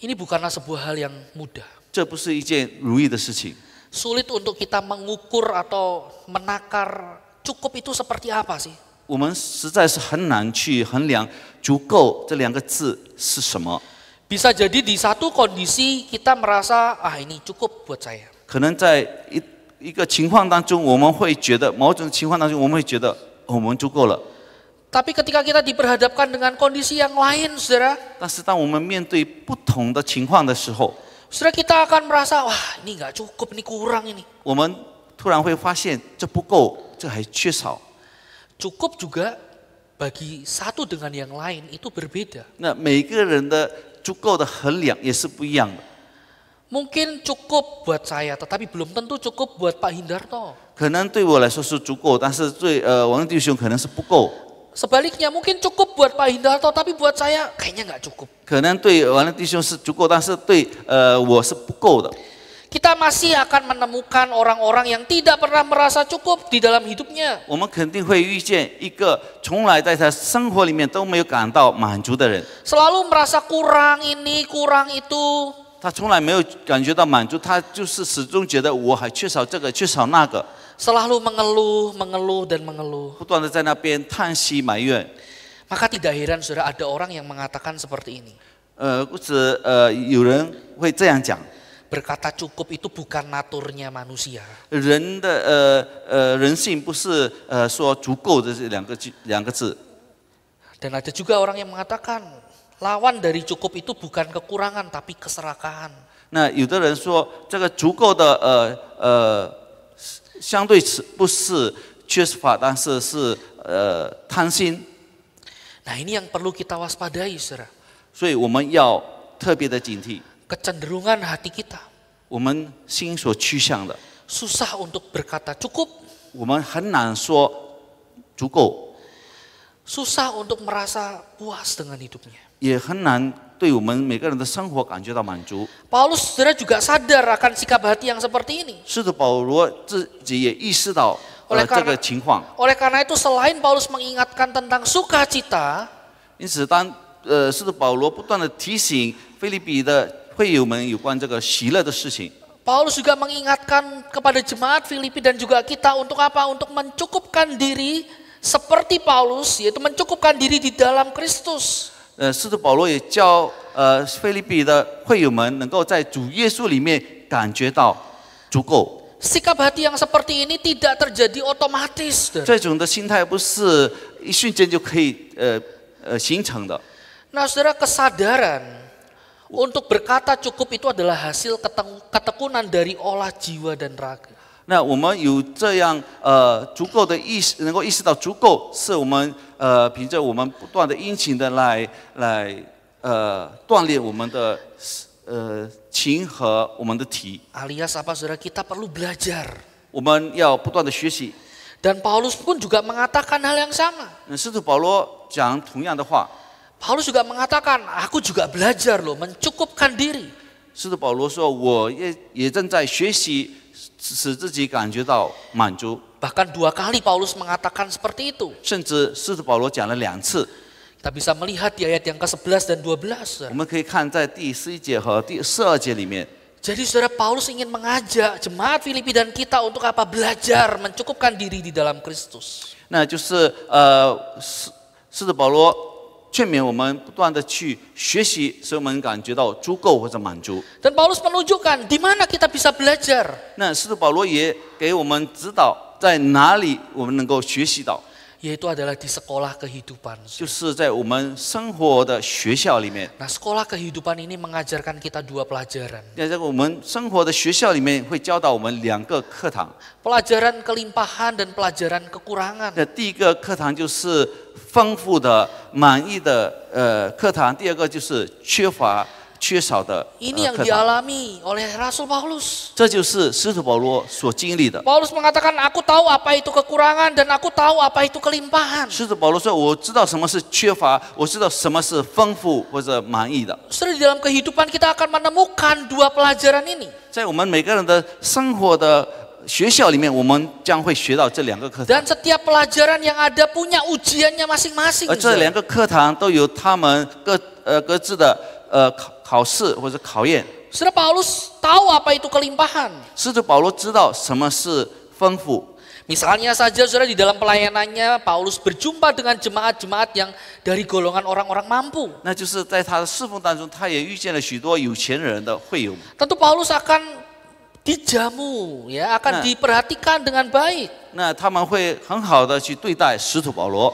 Speaker 1: Ini bukanlah sebuah hal yang mudah.
Speaker 2: 这不是一件容易的事情。
Speaker 1: Sulit untuk kita mengukur atau menakar cukup itu seperti apa sih?
Speaker 2: 我们实在是很难去衡量“足够”这两个字是什么。
Speaker 1: Bisa jadi di satu kondisi kita merasa, ini cukup buat saya.
Speaker 2: 可能在一个情况当中，我们会觉得某种情况当中，我们会觉得我们足够了。
Speaker 1: Tapi ketika kita diperhadapkan dengan kondisi yang lain, saudara,
Speaker 2: 但是当我们面对不同的情况的时候，
Speaker 1: saudara kita akan merasa, wah ini nggak cukup, ini kurang ini.
Speaker 2: 我们突然会发现这不够，这还缺少。
Speaker 1: Cukup juga bagi satu dengan yang lain itu berbeda.
Speaker 2: 那每个人的足够的衡量也是不一样的。
Speaker 1: Mungkin cukup buat saya, tetapi belum tentu cukup buat Pak Hindarto.
Speaker 2: 可能对我来说是足够，但是对王弟兄可能是不够。
Speaker 1: Sebaliknya mungkin cukup buat Pak Hindarto, tapi buat saya kayaknya nggak cukup.
Speaker 2: 可能对王弟兄是足够，但是对我是不够的。
Speaker 1: Kita masih akan menemukan orang-orang yang tidak pernah merasa cukup di dalam hidupnya.
Speaker 2: 我们肯定会遇见一个从来在他生活里面都没有感到满足的人。
Speaker 1: Selalu merasa kurang ini, kurang itu.
Speaker 2: 他从来没有感觉到满足，他就是始终觉得我还缺少这个，缺少那个，
Speaker 1: Selalu mengeluh, mengeluh, dan mengeluh.
Speaker 2: 不断的在那边叹息埋怨。
Speaker 1: Maka tidak heran saudara ada orang yang mengatakan seperti ini.
Speaker 2: 不止有人会这样讲，
Speaker 1: Berkata cukup itu bukan naturnya manusia.
Speaker 2: 人的人性不是说足够的这两个字。
Speaker 1: Dan ada juga orang yang mengatakan lawan dari cukup itu bukan kekurangan tapi keserakahan.
Speaker 2: 那有的人说这个足够的相对词不是缺乏，但是是贪心。
Speaker 1: Nah ini yang perlu kita waspadai saudara.
Speaker 2: 所以我们要特别的警惕，
Speaker 1: Kecenderungan hati kita
Speaker 2: 我们心所趋向的，
Speaker 1: susah untuk berkata cukup,
Speaker 2: 我们很难说足够，
Speaker 1: susah untuk merasa puas dengan hidupnya.
Speaker 2: 也很难对我们每个人的生活感觉到满足。
Speaker 1: Paulus saudara juga sadar akan sikap hati yang seperti ini.
Speaker 2: 是的，保罗自己也意识到这个情况。
Speaker 1: Oleh karena itu selain Paulus mengingatkan tentang sukacita,
Speaker 2: 因此当使徒保罗不断的提醒腓立比的会友们有关这个喜乐的事情。
Speaker 1: Paulus juga mengingatkan kepada jemaat Filipi dan juga kita untuk apa? Untuk mencukupkan diri seperti Paulus, yaitu mencukupkan diri di dalam Kristus.
Speaker 2: 使徒保罗也教腓立比的会友们能够在主耶稣里面感觉到足够。
Speaker 1: Sikap hati yang seperti ini tidak terjadi otomatis.
Speaker 2: 这种的心态不是一瞬间就可以形成的。
Speaker 1: Nah, saudara, kesadaran untuk berkata cukup itu adalah hasil ketekunan dari olah jiwa dan raga.
Speaker 2: 那我们有这样足够的意识，能够意识到足够，是我们凭着我们不断的殷勤的来锻炼我们的情和我们的体。
Speaker 1: Alias apa saudara, kita perlu belajar.
Speaker 2: 我们要不断的学习。
Speaker 1: Dan Paulus pun juga mengatakan hal yang sama.
Speaker 2: 使徒保罗讲同样的话。
Speaker 1: Paulus juga mengatakan, aku juga belajar loh, mencukupkan diri.
Speaker 2: 使徒保罗说，我也正在学习，使自己感觉到满足。
Speaker 1: Bahkan 2 kali Paulus mengatakan seperti itu.
Speaker 2: 甚至使徒保罗讲了2次。
Speaker 1: Kita bisa melihat di ayat yang ke-11 dan 12.
Speaker 2: 我们可以看在第11节和第12节里面。
Speaker 1: Jadi saudara, Paulus ingin mengajak jemaat Filipi dan kita untuk apa? Belajar mencukupkan diri di dalam Kristus.
Speaker 2: 那就是使徒保罗劝勉我们不断的去学习，使我们感觉到足够或者满足。
Speaker 1: Dan Paulus menunjukkan di mana kita bisa belajar.
Speaker 2: 那使徒保罗也给我们指导在哪里我们能够学习到，
Speaker 1: Yaitu adalah di sekolah kehidupan.
Speaker 2: 就是在我们生活的学校里面。
Speaker 1: Nah, sekolah kehidupan ini mengajarkan kita 2 pelajaran.
Speaker 2: 在这个我们生活的学校里面，会教导我们2个课堂。
Speaker 1: Pelajaran kelimpahan dan pelajaran kekurangan.
Speaker 2: 那第一个课堂就是丰富的、满意的课堂，第二个就是缺乏缺少的
Speaker 1: Ini yang
Speaker 2: 课堂。
Speaker 1: dialami oleh Rasul Paulus.
Speaker 2: 这就是使徒保罗所经历的。
Speaker 1: Paulus mengatakan, aku tahu apa itu kekurangan dan aku tahu apa itu kelimpahan.
Speaker 2: 使徒保罗说：“我知道什么是缺乏，我知道什么是丰富或者满意的。”
Speaker 1: Saudara, di dalam kehidupan kita akan menemukan dua pelajaran ini.
Speaker 2: 在我们每个人的生活的学校里面，我们将会学到这两个课堂。
Speaker 1: Dan setiap pelajaran yang ada punya ujiannya masing-masing.
Speaker 2: 而这两个课堂都有他们各自的考试或者考验。
Speaker 1: Saudara, Paulus tahu apa itu kelimpahan.
Speaker 2: 使徒保罗知道什么是丰富。
Speaker 1: Misalnya saja saudara, di dalam pelayanannya Paulus berjumpa dengan jemaat-jemaat yang dari golongan orang-orang mampu.
Speaker 2: 那就是在他的侍奉当中，他也遇见了许多有钱人的会友。
Speaker 1: Tentu Paulus akan dijamu, ya, akan diperhatikan dengan baik.
Speaker 2: 那他们会很好的去对待使徒保罗。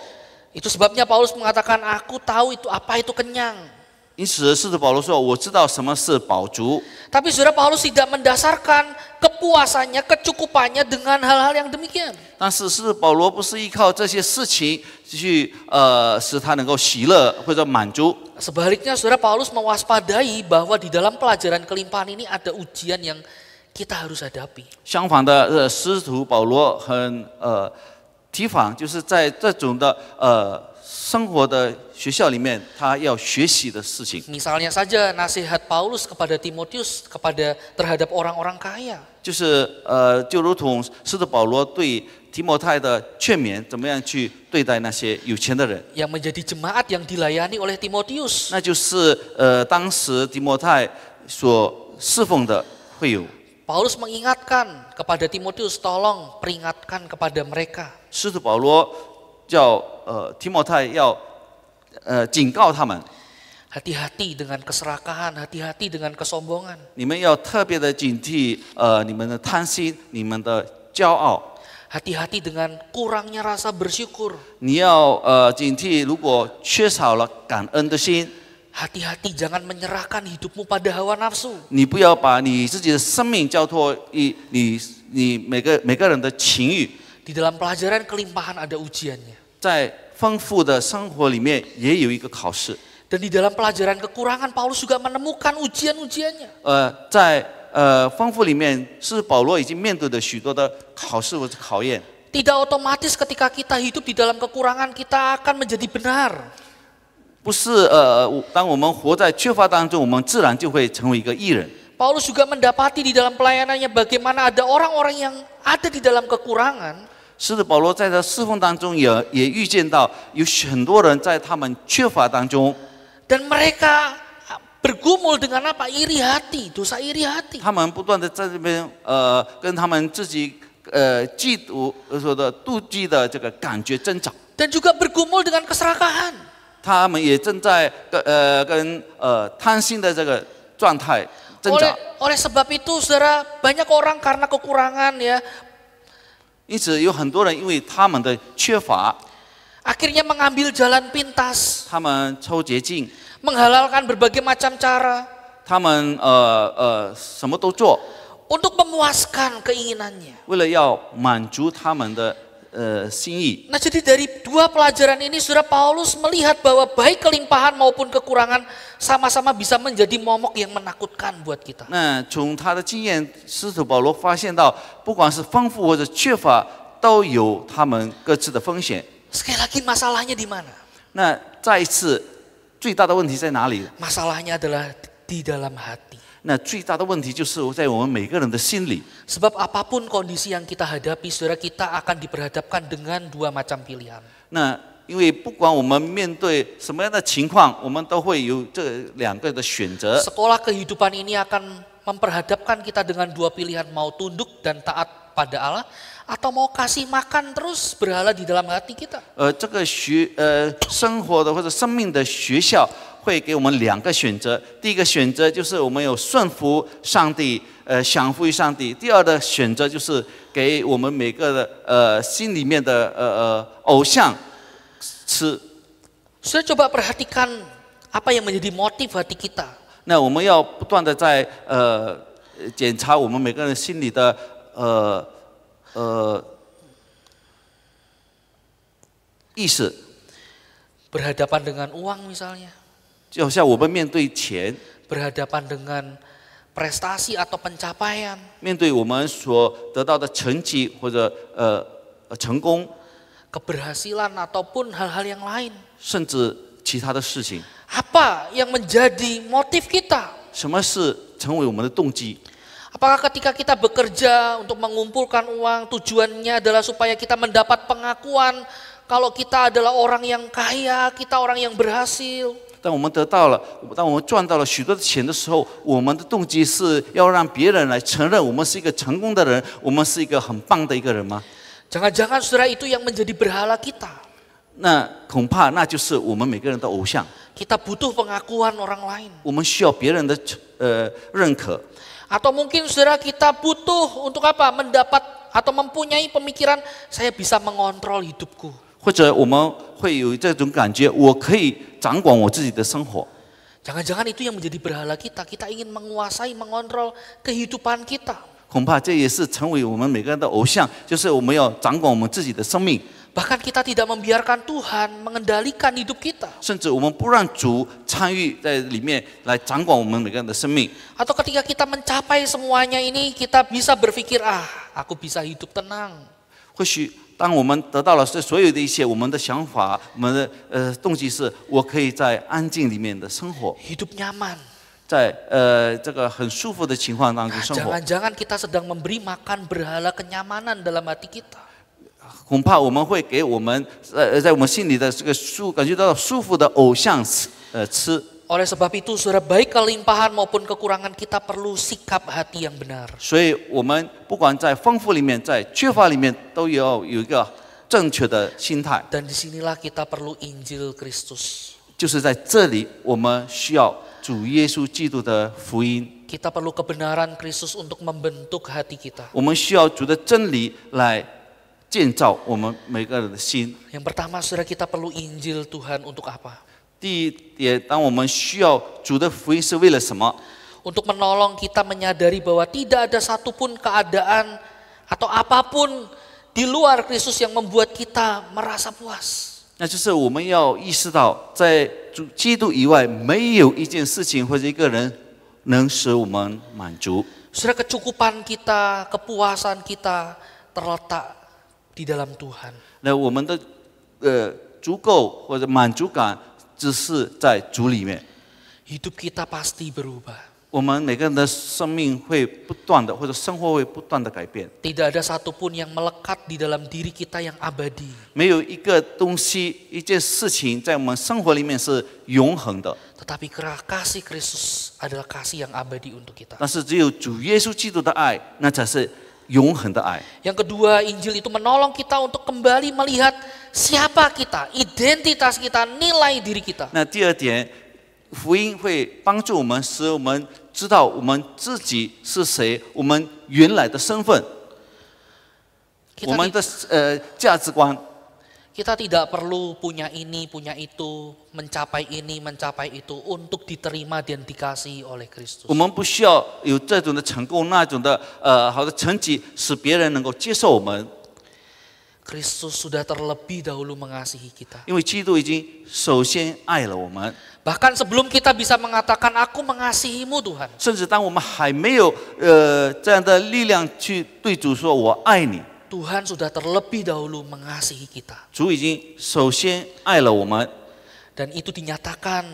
Speaker 1: Itu sebabnya Paulus mengatakan, aku tahu itu apa itu kenyang.
Speaker 2: 因此，使徒保罗说：“我知道什么是饱足。”
Speaker 1: Tapi saudara, Paulus tidak mendasarkan kepuasannya, kecukupannya dengan hal-hal yang demikian.
Speaker 2: 但是，使徒保罗不是依靠这些事情去使他能够喜乐或者满足。
Speaker 1: Sebaliknya, saudara, Paulus mewaspadai bahwa di dalam pelajaran kelimpahan ini ada ujian yang kita harus hadapi.
Speaker 2: 相反的，使徒保罗很提防，就是在这种的生活的学校里面，他要学习的事情。
Speaker 1: Misalnya saja nasihat Paulus kepada Timotius terhadap orang-orang kaya.
Speaker 2: 就是就如同使徒保罗对提摩太的劝勉，怎么样去对待那些有钱的人？
Speaker 1: Yang menjadi jemaat yang dilayani oleh Timotius.
Speaker 2: 那就是当时提摩太所侍奉的会友。
Speaker 1: Paulus mengingatkan kepada Timotius, tolong peringatkan kepada mereka.
Speaker 2: 使徒保罗叫提摩太要警告他们，
Speaker 1: Hati-hati dengan keserakahan, hati-hati dengan kesombongan.
Speaker 2: 你们要特别的警惕你们的贪心，你们的骄傲。
Speaker 1: Hati-hati dengan kurangnya rasa bersyukur.
Speaker 2: 你要警惕，如果缺少了感恩的心，
Speaker 1: Hati-hati jangan menyerahkan hidupmu pada hawa nafsu.
Speaker 2: 你不要把你自己的生命交托你每个人的情欲。
Speaker 1: Di dalam pelajaran kelimpahan ada ujiannya.
Speaker 2: 在丰富的生活里面也有一个考试。
Speaker 1: Dan di dalam pelajaran kekurangan Paulus juga menemukan ujian-ujiannya.
Speaker 2: 在丰富里面，是保罗已经面对的许多的考试或者考验。
Speaker 1: Tidak otomatis ketika kita hidup di dalam kekurangan kita akan menjadi benar.
Speaker 2: 不是当我们活在缺乏当中，我们自然就会成为一个义人。
Speaker 1: Paulus juga mendapati di dalam pelayanannya bagaimana ada orang-orang yang ada di dalam kekurangan.
Speaker 2: 是的，保罗在他侍奉当中也预见到有很多人在他们缺乏当中，
Speaker 1: Dan mereka bergumul dengan apa? Iri hati, dosa iri hati.
Speaker 2: 他们不断的在这边跟他们自己嫉妒说的妒忌的这个感觉争吵，
Speaker 1: Dan juga bergumul dengan keserakahan.
Speaker 2: 他们也正在跟贪心的这个状态挣扎。
Speaker 1: Oleh sebab itu, saudara, banyak orang karena kekurangan ya,
Speaker 2: 因此有很多人因为他们的缺乏，
Speaker 1: akhirnya mengambil jalan pintas,
Speaker 2: 他们抽捷径，
Speaker 1: menghalalkan berbagai macam cara
Speaker 2: 他们什么都做，
Speaker 1: untuk memuaskan keinginannya.
Speaker 2: 为了要满足他们的心意。
Speaker 1: Nah, jadi dari dua pelajaran ini, saudara, Paulus melihat bahwa baik kelimpahan maupun kekurangan sama-sama bisa menjadi momok yang menakutkan buat kita.
Speaker 2: 那从他的经验，使徒保罗发现到，不管是丰富或者缺乏，都有他们各自的风险。
Speaker 1: Sekali lagi, masalahnya di mana?
Speaker 2: 那再一次，最大的问题在哪里？
Speaker 1: Masalahnya adalah di dalam hati.
Speaker 2: 那最大的问题就是在我们每个人的心里。
Speaker 1: Sebab apapun kondisi yang kita hadapi, saudara, kita akan diperhadapkan dengan dua macam pilihan.
Speaker 2: 那因为不管我们面对什么样的情况，我们都会有这两个的选择。
Speaker 1: Sekolah kehidupan ini akan memperhadapkan kita dengan dua pilihan, mau tunduk dan taat pada Allah, atau mau kasih makan terus berhala di dalam hati kita.
Speaker 2: 这个生活的或者生命的学校会给我们两个选择。第一个选择就是我们有顺服上帝，降服于上帝；第二的选择就是给我们每个的心里面的偶像吃。
Speaker 1: Saudara, coba perhatikan apa yang menjadi motif hati kita.
Speaker 2: 那我们要不断的在检查我们每个人心里的意识。
Speaker 1: Berhadapan dengan uang misalnya,
Speaker 2: 就像我们面对钱，
Speaker 1: berhadapan dengan prestasi atau pencapaian,
Speaker 2: 面对我们所得到的成绩或者成功，
Speaker 1: keberhasilan ataupun hal-hal yang lain.
Speaker 2: 甚至其他的事情，
Speaker 1: Apa yang menjadi motif kita?
Speaker 2: 什么是成为我们的动机？
Speaker 1: Apakah ketika kita bekerja untuk mengumpulkan uang, tujuannya adalah supaya kita mendapat pengakuan kalau kita adalah orang yang kaya, kita orang yang berhasil?
Speaker 2: 当我们得到了，当我们赚到了许多的钱的时候，我们的动机是要让别人来承认我们是一个成功的人，我们是一个很棒的一个人吗？
Speaker 1: Jangan-jangan saudara itu yang menjadi berhala kita.
Speaker 2: 那恐怕那就是我们每个人的偶像。
Speaker 1: Kita butuh pengakuan orang lain.
Speaker 2: 我们需要别人的认可，
Speaker 1: Atau mungkin saudara kita butuh untuk apa? Mendapat atau mempunyai pemikiran saya bisa mengontrol hidupku.
Speaker 2: 或者我们会有这种感觉，我可以掌管我自己的生活。
Speaker 1: Jangan-jangan itu yang menjadi berhala kita. Kita ingin menguasai, mengontrol kehidupan kita.
Speaker 2: 恐怕这也是成为我们每个人的偶像，就是我们要掌管我们自己的生命，
Speaker 1: Bahkan kita tidak membiarkan Tuhan mengendalikan hidup kita.
Speaker 2: 甚至我们不让主参与在里面来掌管我们每个人的生命。
Speaker 1: Atau ketika kita mencapai semuanya ini, kita bisa berpikir, aku bisa hidup tenang.
Speaker 2: 或许当我们得到了这所有的一切，我们的想法，我们的动机是，我可以在安静里面的生活，
Speaker 1: Hidup nyaman.
Speaker 2: 在这个很舒服的情况当中生活。
Speaker 1: Jangan-jangan kita sedang memberi makan berhala kenyamanan dalam hati kita.
Speaker 2: 恐怕我们会给我们在我们心里的这个感觉到舒服的偶像吃。
Speaker 1: Oleh sebab itu, saudara, baik kelimpahan maupun kekurangan kita perlu sikap hati yang benar.
Speaker 2: 所以我们不管在丰富里面，在缺乏里面，都要有一个正确的心态。
Speaker 1: Dan disinilah kita perlu Injil Kristus.
Speaker 2: 就是在这里，我们需要主耶稣基督的福音。
Speaker 1: Kita perlu kebenaran Kristus untuk membentuk hati kita.
Speaker 2: 我们需要主的真理来建造我们每个人的心。
Speaker 1: Yang pertama, saudara, kita perlu Injil Tuhan untuk apa?
Speaker 2: 第一点，当我们需要主的福音是为了什么？
Speaker 1: Untuk menolong kita menyadari bahwa tidak ada satupun keadaan atau apapun di luar Kristus yang membuat kita merasa puas.
Speaker 2: 那就是我们要意识到，在主基督以外，没有一件事情或者一个人能使我们满足。
Speaker 1: Saudara, kecukupan kita, kepuasan kita terletak di dalam Tuhan.
Speaker 2: 那我们的足够或者满足感，只是在主里面。
Speaker 1: Hidup kita pasti berubah.
Speaker 2: 我们每个人的生命会不断的，或者生活会不断的改变。
Speaker 1: Tidak ada satupun yang melekat di dalam diri kita yang abadi.
Speaker 2: 没有一个东西、一件事情在我们生活里面是永恒的。
Speaker 1: Tetapi kasih Kristus adalah kasih yang abadi untuk kita.
Speaker 2: 但是只有主耶稣基督的爱，那才是永恒的爱。
Speaker 1: Yang kedua, Injil itu menolong kita untuk kembali melihat siapa kita, identitas kita, nilai diri kita.
Speaker 2: 那第二点，福音会帮助我们，使我们知道我们自己是谁，我们原来的身份，我们的价值观。
Speaker 1: Kita tidak perlu punya ini, punya itu, mencapai ini, mencapai itu untuk diterima dan dikasihi oleh Kristus.
Speaker 2: 我们不需要有这种的成功，那种的好的成绩，使别人能够接受我们。
Speaker 1: Kristus sudah terlebih dahulu mengasihi kita.
Speaker 2: 因为基督已经首先爱了我们，
Speaker 1: Bahkan sebelum kita bisa mengatakan aku mengasihimu Tuhan.
Speaker 2: 甚至当我们还没有这样的力量去对主说我爱你，
Speaker 1: Tuhan sudah terlebih dahulu mengasihi kita.
Speaker 2: 主已经首先爱了我们，
Speaker 1: Dan itu dinyatakan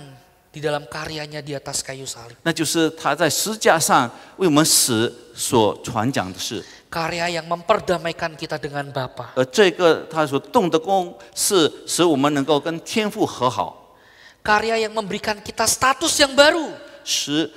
Speaker 1: di dalam karyanya di atas kayu salib.
Speaker 2: 那就是他在十字架上为我们死所传讲的事。
Speaker 1: Karya yang memperdamaikan kita dengan Bapa.
Speaker 2: 而这个他所动的功是使我们能够跟天父和好，
Speaker 1: Karya yang memberikan kita status yang baru.
Speaker 2: 使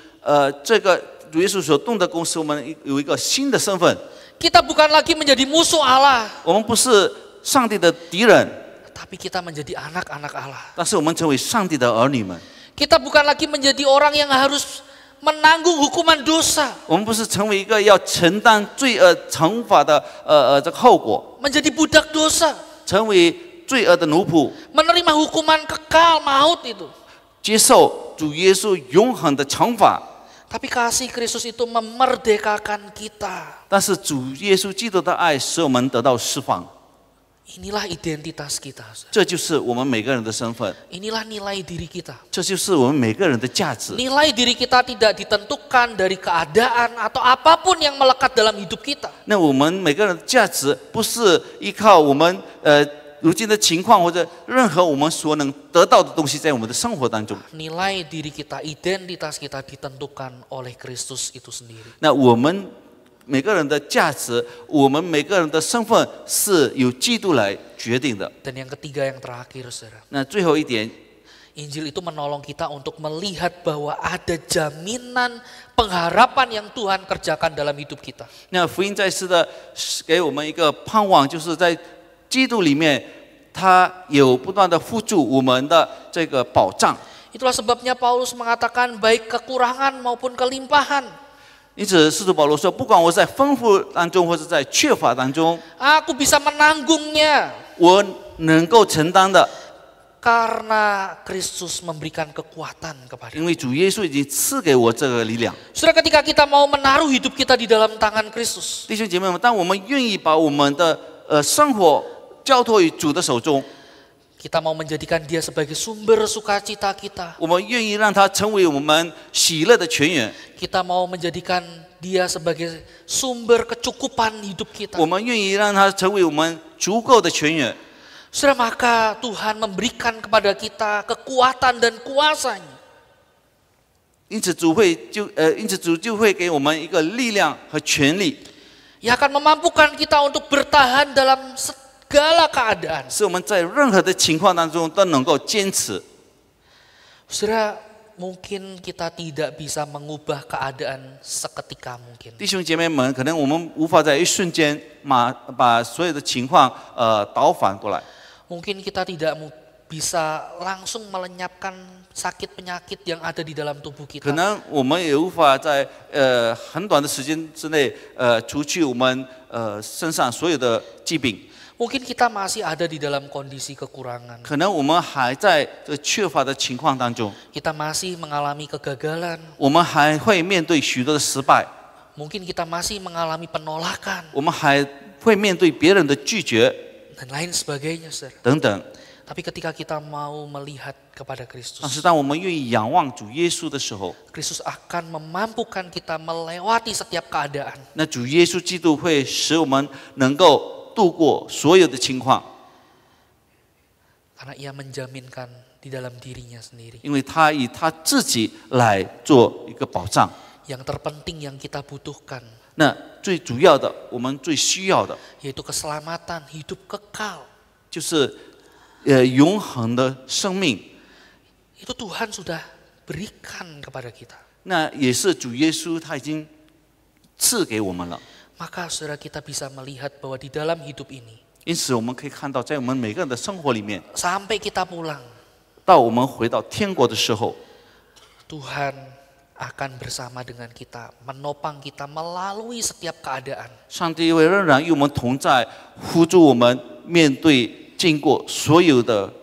Speaker 2: 这个主耶稣所动的功使我们有一个新的身份。
Speaker 1: Kita bukan lagi menjadi musuh Allah,
Speaker 2: 我们不是上帝的敌人，
Speaker 1: tapi kita menjadi anak-anak Allah.
Speaker 2: 但是我们成为上帝的儿女们。
Speaker 1: Kita bukan lagi menjadi orang yang harus menanggung hukuman dosa,
Speaker 2: 我们不是成为一个要承担罪恶惩罚的这个后果，
Speaker 1: menjadi budak dosa,
Speaker 2: 成为罪恶的奴仆，
Speaker 1: menerima hukuman kekal maut itu.
Speaker 2: 接受主耶稣永恒的惩罚。
Speaker 1: Tapi kasih Kristus itu memerdekakan kita.
Speaker 2: 但是主耶稣基督的爱使我们得到释放。
Speaker 1: Inilah identitas kita.
Speaker 2: 这就是我们每个人的身份，
Speaker 1: Inilah nilai diri kita.
Speaker 2: 这就是我们每个人的价值。
Speaker 1: Nilai diri kita tidak ditentukan dari keadaan atau apapun yang melekat dalam hidup kita.
Speaker 2: 那我们每个人的价值不是依靠我们如今的情况或者任何我们所能得到的东西在我们的生活当中。
Speaker 1: Nilai diri kita, identitas kita ditentukan oleh Kristus itu sendiri.
Speaker 2: 那我们每个人的价值，我们每个人的身份是由基督来决定的。
Speaker 1: Dan yang ketiga yang terakhir, saudara.
Speaker 2: 那最后一点，
Speaker 1: Injil itu menolong kita untuk melihat bahwa ada jaminan pengharapan yang Tuhan kerjakan dalam hidup kita.
Speaker 2: 那福音在世的给我们一个盼望，就是在基督里面，他有不断的付助我们的这个保障。
Speaker 1: Itulah sebabnya Paulus mengatakan baik kekurangan maupun kelimpahan.
Speaker 2: 因此，使徒保罗说，不管我在丰富当中，或者在缺乏当中，
Speaker 1: Aku bisa menanggungnya
Speaker 2: 我能够承担的，
Speaker 1: karena Kristus memberikan kekuatan kepada.
Speaker 2: 因为主耶稣已经赐给我这个力量。
Speaker 1: Saudara, ketika kita mau menaruh hidup kita di dalam tangan Kristus,
Speaker 2: 弟兄姐妹们，当我们愿意把我们的生活交托于主的手中，
Speaker 1: kita mau menjadikan Dia sebagai sumber sukacita kita.
Speaker 2: 我们愿意让他成为我们喜乐的泉源，
Speaker 1: Kita mau menjadikan Dia sebagai sumber kecukupan hidup kita.
Speaker 2: 我们愿意让他成为我们足够的泉源。
Speaker 1: Saudara, maka Tuhan memberikan kepada kita kekuatan dan kuasa-Nya
Speaker 2: 因此主就会给我们一个力量和权力，
Speaker 1: yang akan memampukan kita untuk bertahan dalam segala keadaan.
Speaker 2: 使我们在任何的情况当中都能够坚持。
Speaker 1: Saudara, mungkin kita tidak bisa mengubah keadaan seketika mungkin.
Speaker 2: 弟兄姐妹们，可能我们无法在一瞬间把所有的情况倒反过来，
Speaker 1: Mungkin kita tidak bisa langsung melenyapkan sakit penyakit yang ada di dalam tubuh
Speaker 2: 可
Speaker 1: kita.
Speaker 2: 能我们也无法在很短的时间之内除去我们身上所有的疾病。
Speaker 1: Mungkin kita masih ada di dalam kondisi kekurangan.
Speaker 2: 可能我们还在这缺乏的情况当中，
Speaker 1: Kita masih mengalami kegagalan.
Speaker 2: 我们还会面对许多的失败，
Speaker 1: Mungkin kita masih mengalami penolakan
Speaker 2: 我们还会面对别人的拒绝
Speaker 1: dan lain sebagainya, saudara.
Speaker 2: 等等。
Speaker 1: Tapi ketika kita mau melihat kepada
Speaker 2: 但是
Speaker 1: Kristus,
Speaker 2: 当我们愿意仰望主耶稣的时候，
Speaker 1: Kristus akan memampukan kita melewati setiap keadaan.
Speaker 2: 那主耶稣基督会使我们能够度过所有的情况，
Speaker 1: Karena Ia menjaminkan di dalam dirinya sendiri.
Speaker 2: 因为他以他自己来做一个保障。
Speaker 1: Yang terpenting yang kita butuhkan
Speaker 2: 那最主要的，我们最需要的
Speaker 1: yaitu keselamatan, hidup kekal.
Speaker 2: 就是永恒的生命。
Speaker 1: Itu Tuhan sudah berikan kepada kita.
Speaker 2: 那也是主耶稣他已经赐给我们了。
Speaker 1: Maka saudara, kita bisa melihat bahwa di dalam hidup ini,
Speaker 2: 因此，我们可以看到，在我们每个人的生活里面，
Speaker 1: sampai kita pulang,
Speaker 2: 到我们回到天国的时候，
Speaker 1: Tuhan akan bersama dengan kita, menopang kita melalui setiap keadaan.
Speaker 2: 上帝会仍然与我们同在，扶助我们面对经过所有的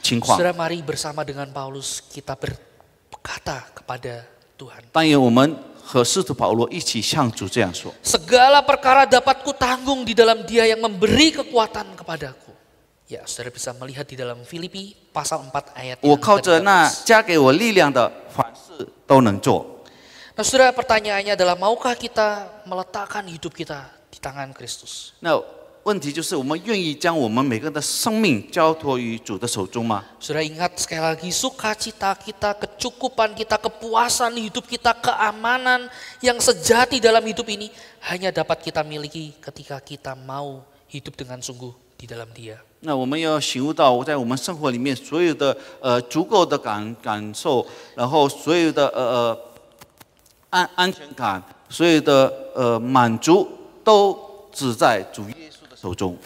Speaker 2: 情况。
Speaker 1: Saudara, mari bersama dengan Paulus kita berkata kepada Tuhan,
Speaker 2: 但愿我们和使徒保罗一起向主这样说：
Speaker 1: segala perkara dapat kutanggung di dalam Dia yang memberi kekuatan kepadaku. Ya, saudara bisa melihat di dalam Filipi pasal 4 ayat
Speaker 2: 我
Speaker 1: yang
Speaker 2: 靠着那
Speaker 1: ke-13.
Speaker 2: 加给我力量的，凡事都能做。
Speaker 1: Nah, saudara, pertanyaannya adalah maukah kita meletakkan hidup kita di tangan Kristus?
Speaker 2: 那问题就是，我们愿意将我们每个人的生命交托于主的手中吗？
Speaker 1: Saudara, ingat sekali lagi, sukacita kita, kecukupan kita, kepuasan hidup kita, keamanan yang sejati dalam hidup ini hanya dapat kita miliki ketika kita mau hidup dengan sungguh di dalam Dia.
Speaker 2: 那我们要醒悟到，在我们生活里面所有的足够的感受，然后所有的安全感，所有的满足，都只在主耶稣的手中。